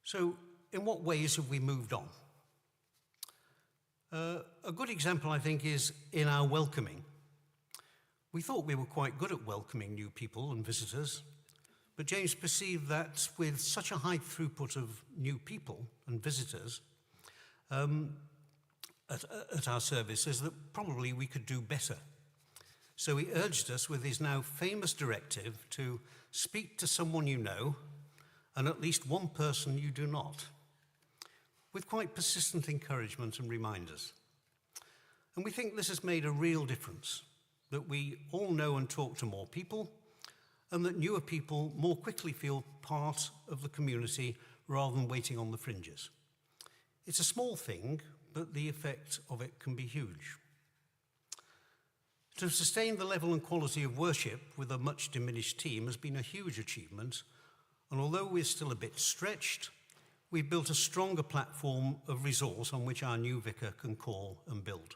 So in what ways have we moved on? A good example, I think, is in our welcoming. We thought we were quite good at welcoming new people and visitors, but James perceived that with such a high throughput of new people and visitors at our services, that probably we could do better. So he urged us with his now famous directive to speak to someone you know and at least one person you do not, with quite persistent encouragement and reminders. And we think this has made a real difference, that we all know and talk to more people, and that newer people more quickly feel part of the community rather than waiting on the fringes. It's a small thing, but the effect of it can be huge. To sustain the level and quality of worship with a much diminished team has been a huge achievement, and although we're still a bit stretched, we've built a stronger platform of resource on which our new vicar can call and build.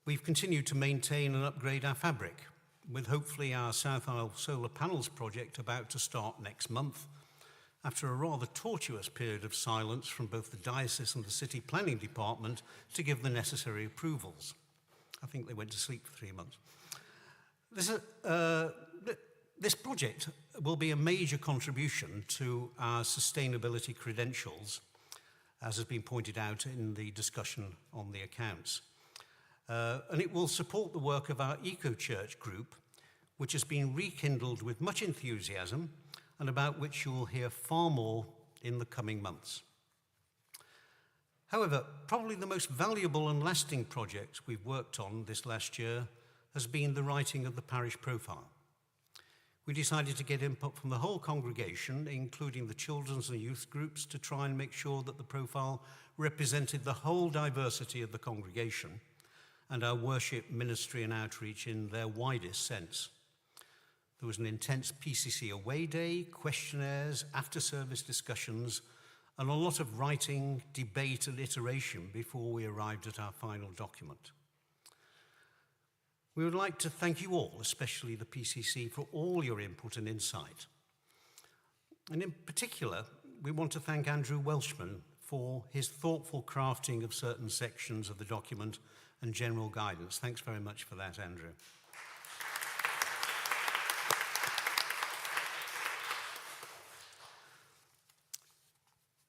We've continued to maintain and upgrade our fabric, with hopefully our South Isle solar panels project about to start next month, after a rather tortuous period of silence from both the diocese and the city planning department to give the necessary approvals. I think they went to sleep for 3 months. This project will be a major contribution to our sustainability credentials, as has been pointed out in the discussion on the accounts. And it will support the work of our eco-church group, which has been rekindled with much enthusiasm and about which you will hear far more in the coming months. However, probably the most valuable and lasting project we've worked on this last year has been the writing of the parish profile. We decided to get input from the whole congregation, including the children's and youth groups, to try and make sure that the profile represented the whole diversity of the congregation and our worship, ministry and outreach in their widest sense. There was an intense PCC away day, questionnaires, after-service discussions, and a lot of writing, debate and iteration before we arrived at our final document. We would like to thank you all, especially the PCC, for all your input and insight. And in particular, we want to thank Andrew Welshman for his thoughtful crafting of certain sections of the document and general guidance. Thanks very much for that, Andrew.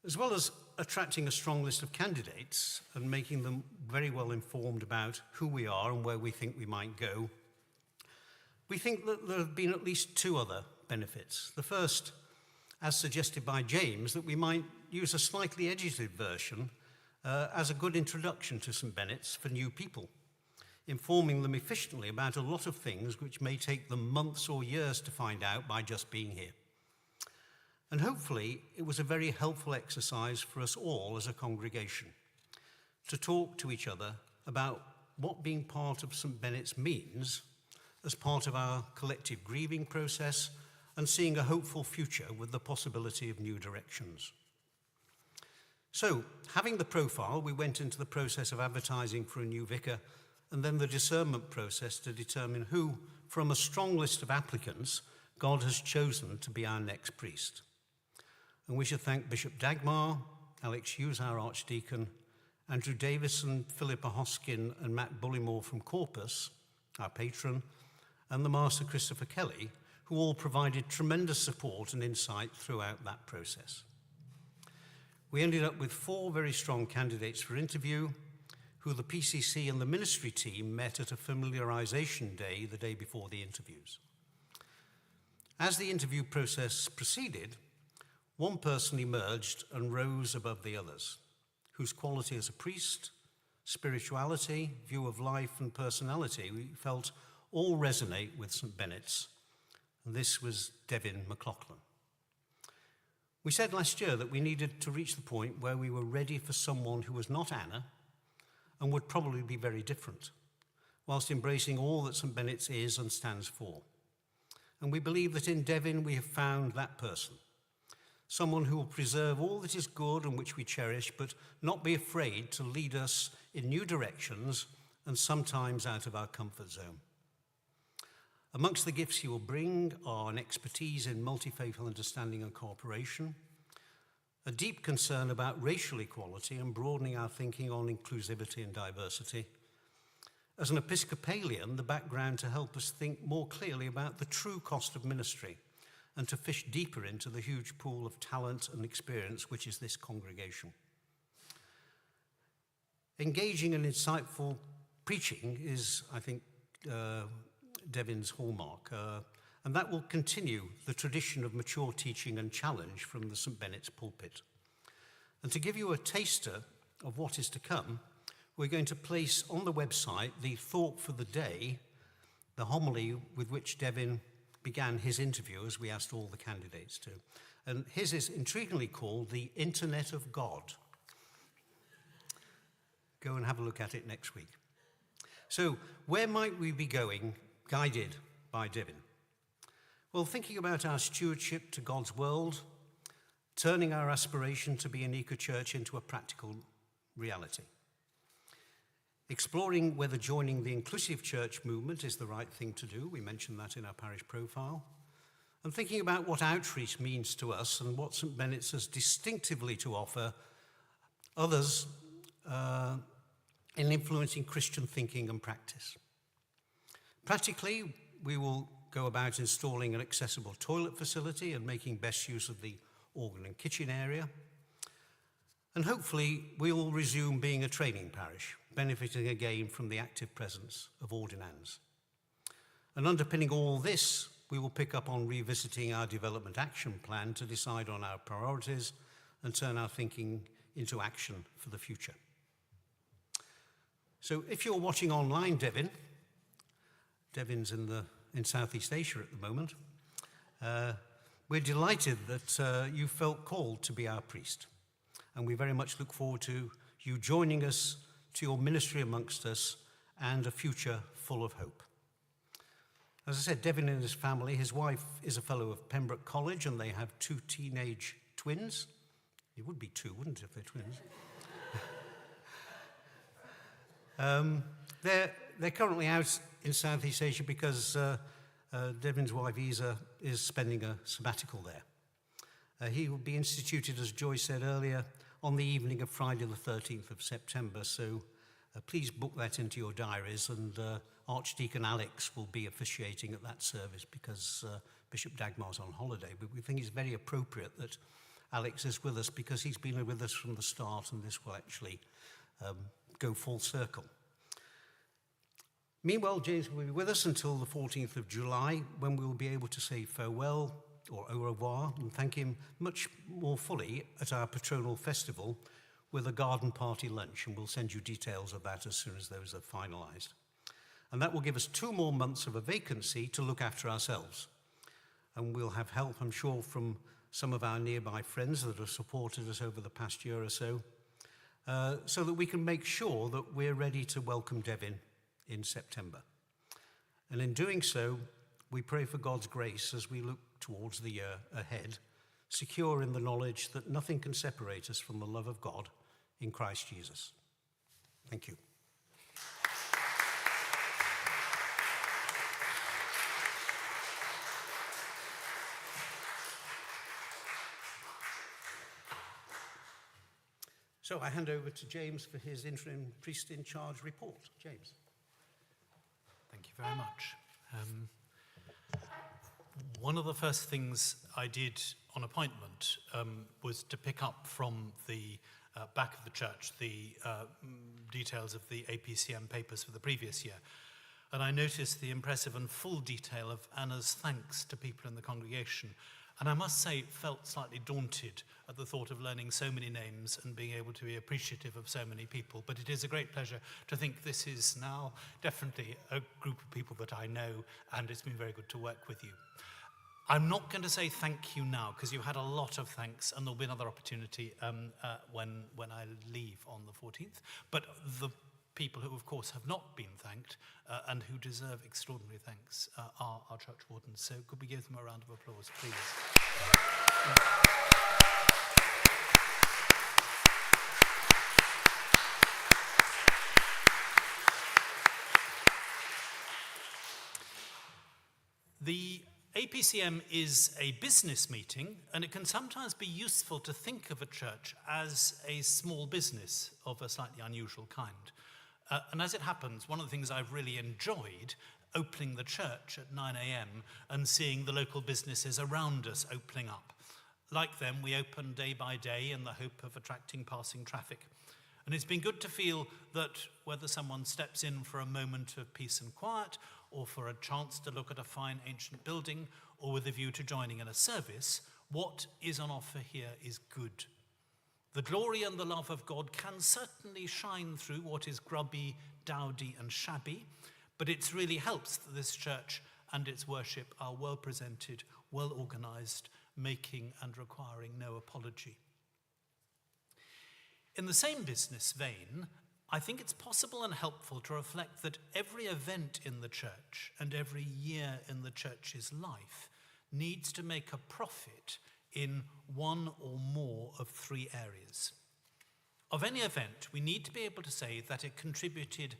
As well as attracting a strong list of candidates and making them very well informed about who we are and where we think we might go, we think that there have been at least two other benefits. The first, as suggested by James, that we might use a slightly edited version as a good introduction to St. Benet's for new people, informing them efficiently about a lot of things which may take them months or years to find out by just being here. And hopefully it was a very helpful exercise for us all as a congregation to talk to each other about what being part of St. Benet's means as part of our collective grieving process and seeing a hopeful future with the possibility of new directions. So, having the profile, we went into the process of advertising for a new vicar and then the discernment process to determine who, from a strong list of applicants, God has chosen to be our next priest. And we should thank Bishop Dagmar, Alex Hughes, our Archdeacon, Andrew Davison, Philippa Hoskin and Matt Bullymore from Corpus, our patron, and the Master Christopher Kelly, who all provided tremendous support and insight throughout that process. We ended up with 4 very strong candidates for interview, who the PCC and the ministry team met at a familiarisation day the day before the interviews. As the interview process proceeded, one person emerged and rose above the others, whose quality as a priest, spirituality, view of life and personality we felt all resonate with St. Benet's, and this was Devin McLaughlin. We said last year that we needed to reach the point where we were ready for someone who was not Anna and would probably be very different, whilst embracing all that St. Benet's is and stands for. And we believe that in Devin we have found that person, someone who will preserve all that is good and which we cherish, but not be afraid to lead us in new directions and sometimes out of our comfort zone. Amongst the gifts he will bring are an expertise in multi-faith understanding and cooperation, a deep concern about racial equality and broadening our thinking on inclusivity and diversity. As an Episcopalian, the background to help us think more clearly about the true cost of ministry and to fish deeper into the huge pool of talent and experience which is this congregation. Engaging and insightful preaching is, I think, Devin's hallmark, and that will continue the tradition of mature teaching and challenge from the St. Benet's pulpit. And to give you a taster of what is to come, we're going to place on the website the thought for the day, the homily with which Devin began his interview, as we asked all the candidates to. And his is intriguingly called the Internet of God. Go and have a look at it next week. So, where might we be going, guided by Devin? Well, thinking about our stewardship to God's world, turning our aspiration to be an eco-church into a practical reality. Exploring whether joining the inclusive church movement is the right thing to do. We mentioned that in our parish profile. And thinking about what outreach means to us and what St. Benet's has distinctively to offer others in influencing Christian thinking and practice. Practically, we will go about installing an accessible toilet facility and making best use of the organ and kitchen area. And hopefully, we will resume being a training parish, benefiting again from the active presence of ordinands. And underpinning all this, we will pick up on revisiting our development action plan to decide on our priorities and turn our thinking into action for the future. So if you're watching online, Devin's in Southeast Asia at the moment, we're delighted that you felt called to be our priest. And we very much look forward to you joining us, to your ministry amongst us, and a future full of hope. As I said, Devin and his family, his wife is a fellow of Pembroke College, and they have 2 teenage twins. It would be 2, wouldn't it, if they're twins? They're currently out in Southeast Asia because Devin's wife, Isa, is spending a sabbatical there. He will be instituted, as Joy said earlier, on the evening of Friday the 13th of September, so please book that into your diaries, and Archdeacon Alex will be officiating at that service because Bishop Dagmar's on holiday, but we think it's very appropriate that Alex is with us because he's been with us from the start, and this will actually go full circle. Meanwhile, James will be with us until the 14th of July, when we will be able to say farewell or au revoir and thank him much more fully at our patronal festival with a garden party lunch, and we'll send you details of that as soon as those are finalised. And that will give us 2 more months of a vacancy to look after ourselves. And we'll have help, I'm sure, from some of our nearby friends that have supported us over the past year or so that we can make sure that we're ready to welcome Devin in September. And in doing so, we pray for God's grace as we look towards the year ahead secure in the knowledge that nothing can separate us from the love of God in Christ Jesus. Thank you. So I hand over to James for his interim priest in charge report. James. Thank you very much. One of the first things I did on appointment was to pick up from the back of the church the details of the Apcm papers for the previous year. And I noticed the impressive and full detail of Anna's thanks to people in the congregation. And I must say, felt slightly daunted at the thought of learning so many names and being able to be appreciative of so many people. But it is a great pleasure to think this is now definitely a group of people that I know, and it's been very good to work with you. I'm not going to say thank you now, because you had a lot of thanks, and there'll be another opportunity when I leave on the 14th. But the people who, of course, have not been thanked and who deserve extraordinary thanks are our church wardens. So could we give them a round of applause, please? The Apcm is a business meeting, and it can sometimes be useful to think of a church as a small business of a slightly unusual kind. And as it happens, one of the things I've really enjoyed opening the church at 9 a.m. and seeing the local businesses around us opening up. Like them, we open day by day in the hope of attracting passing traffic. And it's been good to feel that whether someone steps in for a moment of peace and quiet, or for a chance to look at a fine ancient building, or with a view to joining in a service, what is on offer here is good. The glory and the love of God can certainly shine through what is grubby, dowdy, and shabby, but it really helps that this church and its worship are well presented, well organised, making and requiring no apology. In the same business vein, I think it's possible and helpful to reflect that every event in the church and every year in the church's life needs to make a profit in one or more of three areas. Of any event, we need to be able to say that it contributed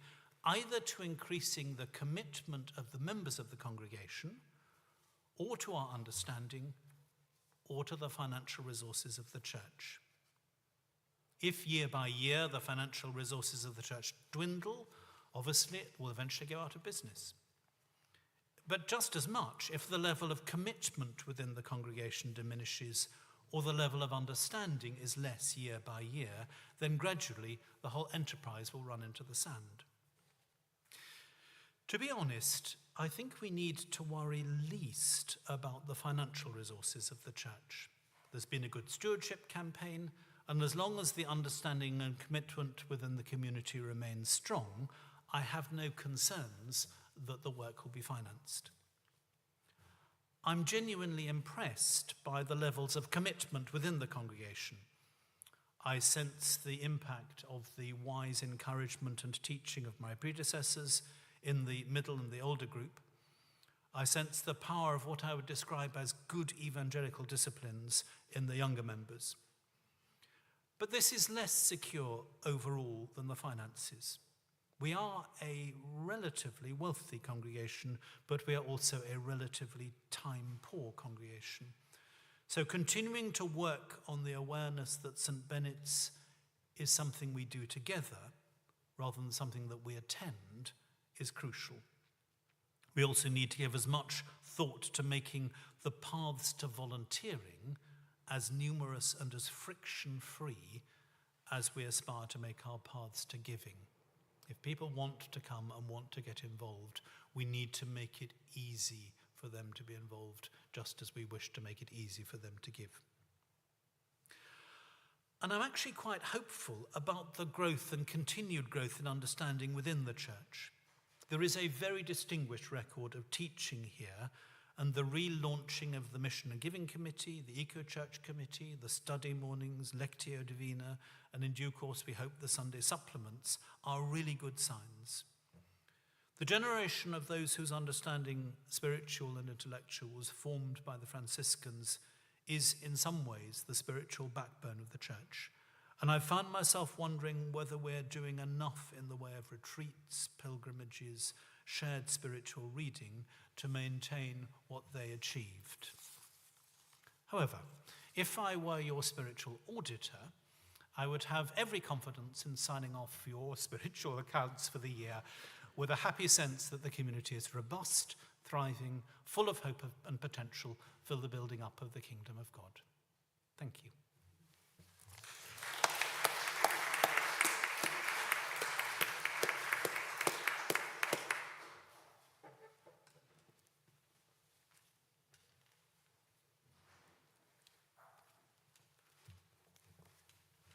either to increasing the commitment of the members of the congregation, or to our understanding, or to the financial resources of the church. If year by year the financial resources of the church dwindle, obviously it will eventually go out of business. But just as much, if the level of commitment within the congregation diminishes, or the level of understanding is less year by year, then gradually the whole enterprise will run into the sand. To be honest, I think we need to worry least about the financial resources of the church. There's been a good stewardship campaign, and as long as the understanding and commitment within the community remains strong, I have no concerns that the work will be financed. I'm genuinely impressed by the levels of commitment within the congregation. I sense the impact of the wise encouragement and teaching of my predecessors in the middle and the older group. I sense the power of what I would describe as good evangelical disciplines in the younger members. But this is less secure overall than the finances. We are a relatively wealthy congregation, but we are also a relatively time-poor congregation. So continuing to work on the awareness that St. Benet's is something we do together rather than something that we attend is crucial. We also need to give as much thought to making the paths to volunteering as numerous and as friction-free as we aspire to make our paths to giving. If people want to come and want to get involved, we need to make it easy for them to be involved, just as we wish to make it easy for them to give. And I'm actually quite hopeful about the growth and continued growth in understanding within the church. There is a very distinguished record of teaching here, and the relaunching of the Mission and Giving Committee, the Eco-Church Committee, the study mornings, Lectio Divina, and in due course we hope the Sunday supplements are really good signs. The generation of those whose understanding, spiritual and intellectual, was formed by the Franciscans is in some ways the spiritual backbone of the church. And I found myself wondering whether we're doing enough in the way of retreats, pilgrimages, shared spiritual reading to maintain what they achieved. However, if I were your spiritual auditor, I would have every confidence in signing off your spiritual accounts for the year with a happy sense that the community is robust, thriving, full of hope and potential for the building up of the kingdom of God. Thank you.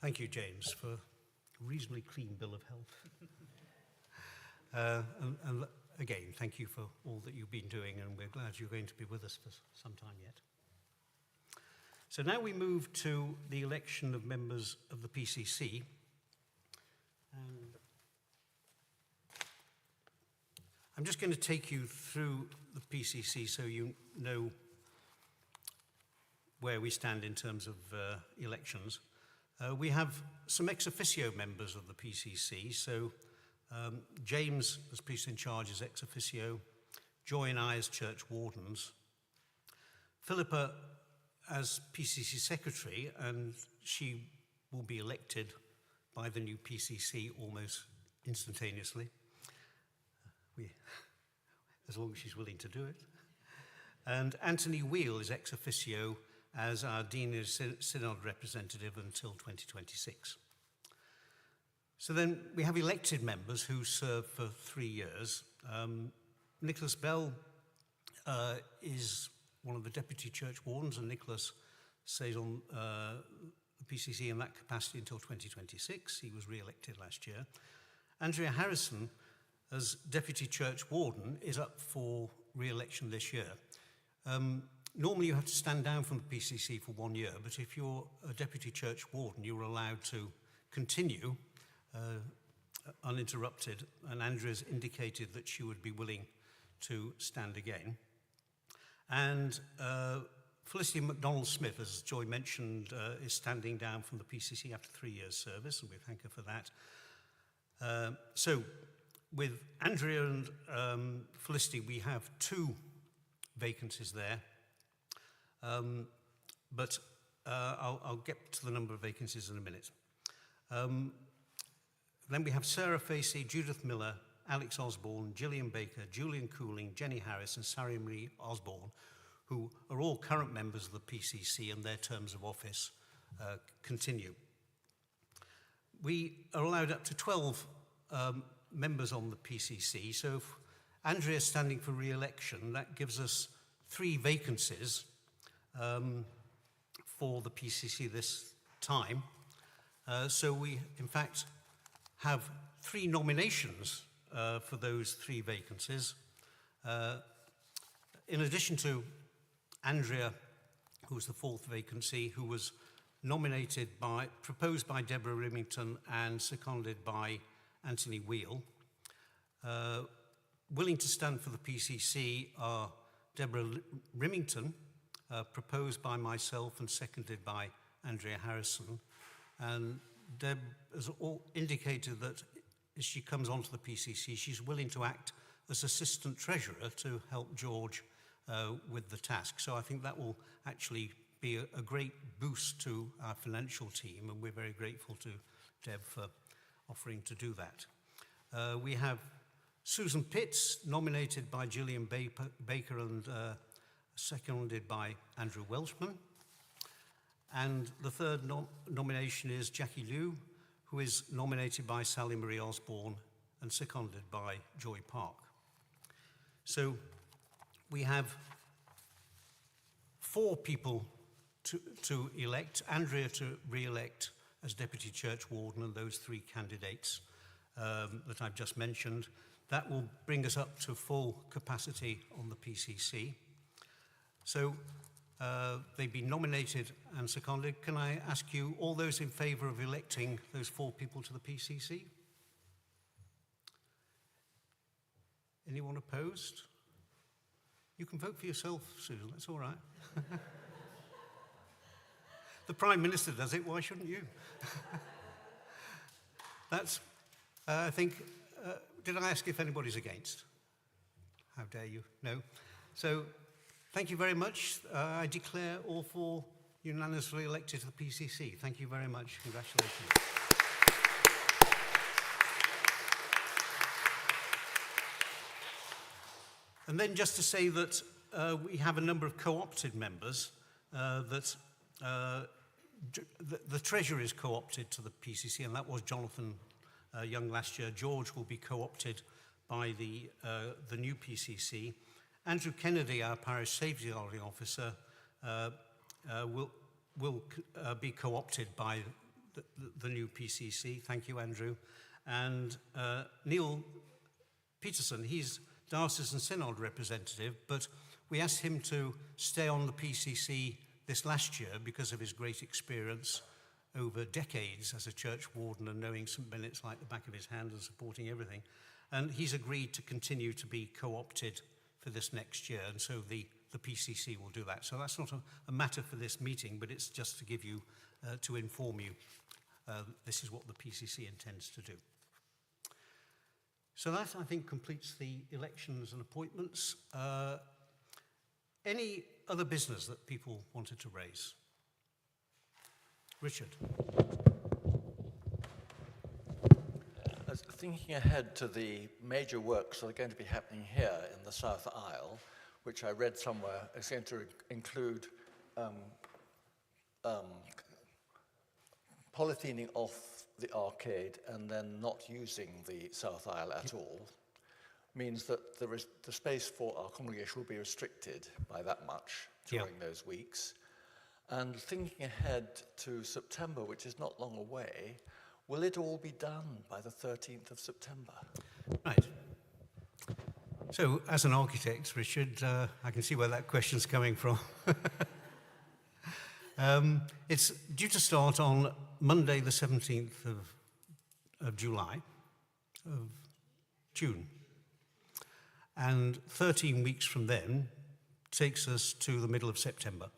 Thank you, James, for a reasonably clean bill of health. And again, thank you for all that you've been doing, and we're glad you're going to be with us for some time yet. So now we move to the election of members of the PCC. And I'm just going to take you through the PCC so you know where we stand in terms of elections. We have some ex officio members of the PCC, so James, as priest in charge, is ex officio, Joy and I as church wardens, Philippa as PCC secretary, and she will be elected by the new PCC almost instantaneously, as long as she's willing to do it. And Anthony Wheel is ex officio as our Dean and Synod representative until 2026. So then we have elected members who serve for 3 years. Nicholas Bell is one of the deputy church wardens, and Nicholas stays on the PCC in that capacity until 2026. He was re-elected last year. Andrea Harrison, as deputy church warden, is up for re-election this year. Normally you have to stand down from the PCC for 1 year, but if you're a deputy church warden, you're allowed to continue uninterrupted, and Andrea's indicated that she would be willing to stand again. And Felicity MacDonald-Smith, as Joy mentioned, is standing down from the PCC after 3 years' service, and we thank her for that. So with Andrea and Felicity, we have 2 vacancies there. But I'll get to the number of vacancies in a minute. Then we have Sarah Facey, Judith Miller, Alex Osborne, Gillian Baker, Julian Cooling, Jenny Harris, and Sari Marie Osborne, who are all current members of the PCC, and their terms of office continue. We are allowed up to 12 members on the PCC, so if Andrea's standing for re-election, that gives us 3 vacancies for the PCC this time. So we, in fact, have 3 nominations for those 3 vacancies. In addition to Andrea, who's the 4th vacancy, who was proposed by Deborah Rimington and seconded by Anthony Wheel. Willing to stand for the PCC are Deborah Rimington, proposed by myself and seconded by Andrea Harrison. And Deb has indicated that as she comes onto the PCC, she's willing to act as assistant treasurer to help George with the task. So I think that will actually be a great boost to our financial team, and we're very grateful to Deb for offering to do that. We have Susan Pitts, nominated by Gillian Baker and seconded by Andrew Welshman. And the 3rd nomination is Jackie Liu, who is nominated by Sally Marie Osborne and seconded by Joy Park. So we have 4 people to elect, Andrea to re-elect as Deputy Church Warden, and those 3 candidates that I've just mentioned. That will bring us up to full capacity on the PCC. So they've been nominated and seconded. Can I ask you, all those in favour of electing those 4 people to the PCC? Anyone opposed? You can vote for yourself, Susan, that's all right. The Prime Minister does it, why shouldn't you? That's, I think, did I ask if anybody's against? How dare you? No. So, thank you very much. I declare all four unanimously elected to the PCC. Thank you very much. Congratulations. And then just to say that we have a number of co-opted members that the Treasurer is co-opted to the PCC, and that was Jonathan Young last year. George will be co-opted by the new PCC. Andrew Kennedy, our Parish Safeguarding Officer, will be co-opted by the new PCC. Thank you, Andrew. And Neil Peterson, he's Diocesan Synod representative, but we asked him to stay on the PCC this last year because of his great experience over decades as a church warden and knowing St. Benet's like the back of his hand and supporting everything. And he's agreed to continue to be co-opted for this next year, and so the PCC will do that. So that's not a matter for this meeting, but it's just to give you, to inform you, this is what the PCC intends to do. So that, I think, completes the elections and appointments. Any other business that people wanted to raise? Richard. Thinking ahead to the major works that are going to be happening here in the South Isle, which I read somewhere is going to include polythening off the arcade and then not using the South Isle at all, means that the space for our congregation will be restricted by that much during those weeks. And thinking ahead to September, which is not long away, will it all be done by the 13th of September? Right. So, as an architect, Richard, I can see where that question's coming from. It's due to start on Monday, the 17th of June. And 13 weeks from then takes us to the middle of September.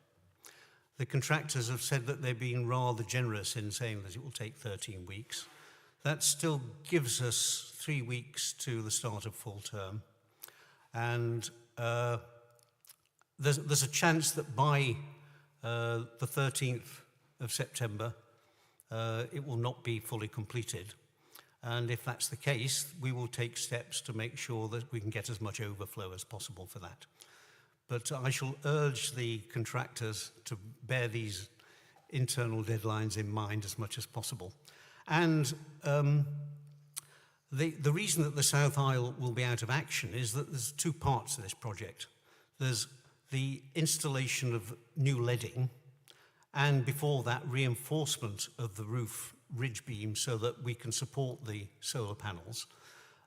The contractors have said that they've been rather generous in saying that it will take 13 weeks. That still gives us 3 weeks to the start of full term. And there's a chance that by the 13th of September, it will not be fully completed. And if that's the case, we will take steps to make sure that we can get as much overflow as possible for that. But I shall urge the contractors to bear these internal deadlines in mind as much as possible. And the reason that the South Isle will be out of action is that there's two parts to this project. There's the installation of new leading, and before that, reinforcement of the roof ridge beam so that we can support the solar panels.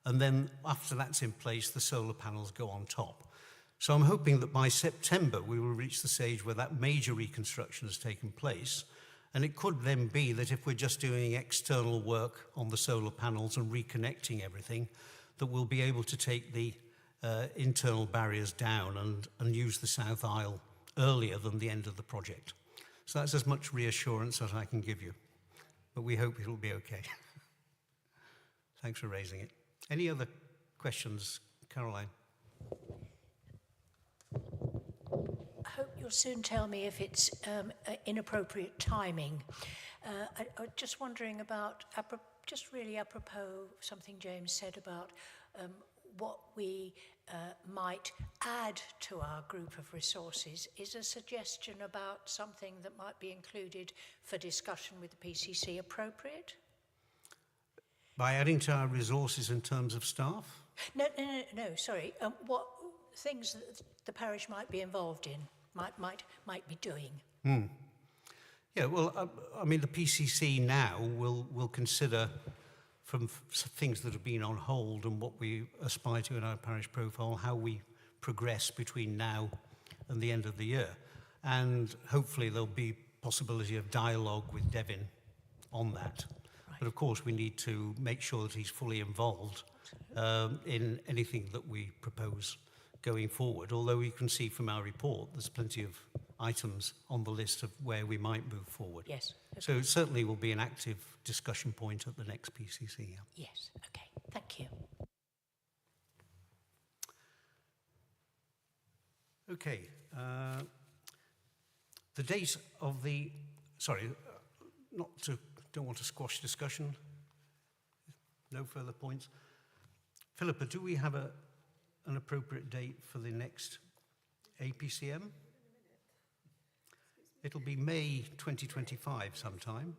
And then after that's in place, the solar panels go on top. So I'm hoping that by September, we will reach the stage where that major reconstruction has taken place. And it could then be that if we're just doing external work on the solar panels and reconnecting everything, that we'll be able to take the internal barriers down and use the South Isle earlier than the end of the project. So that's as much reassurance as I can give you. But we hope it'll be okay. Thanks for raising it. Any other questions, Caroline? I hope you'll soon tell me if it's inappropriate timing. I'm just wondering about, just really apropos something James said about what we might add to our group of resources. Is a suggestion about something that might be included for discussion with the PCC appropriate? By adding to our resources in terms of staff? No, sorry. What things that the parish might be involved in, might be doing? Yeah, well, I mean, the PCC now will consider from things that have been on hold and what we aspire to in our parish profile, how we progress between now and the end of the year. And hopefully there'll be possibility of dialogue with Devin on that. Right. But of course we need to make sure that he's fully involved in anything that we propose going forward. Although you can see from our report, there's plenty of items on the list of where we might move forward. Yes. So it certainly will be an active discussion point at the next PCC. Yeah. Yes. Okay. Thank you. Okay. The date of the, sorry, don't want to squash discussion. No further points. Philippa, do we have an appropriate date for the next APCM? It'll be May 2025 sometime.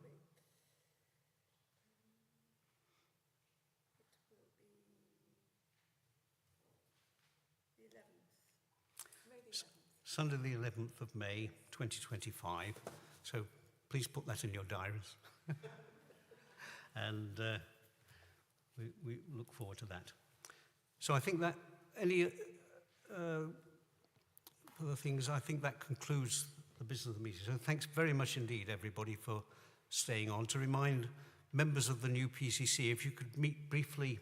Sunday the 11th of May 2025. So please put that in your diaries. And we look forward to that. So I think that any other things, I think that concludes the business of the meeting. So thanks very much indeed, everybody, for staying on. To remind members of the new PCC, if you could meet briefly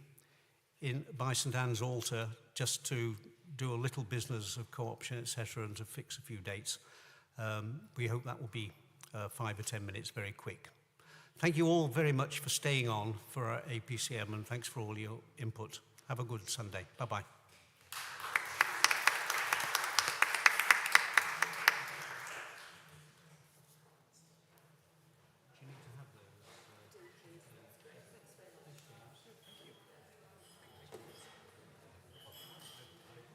by St Anne's altar just to do a little business of co-option, etc., and to fix a few dates. We hope that will be 5 or 10 minutes, very quick. Thank you all very much for staying on for our APCM, and thanks for all your input. Have a good Sunday. Bye-bye.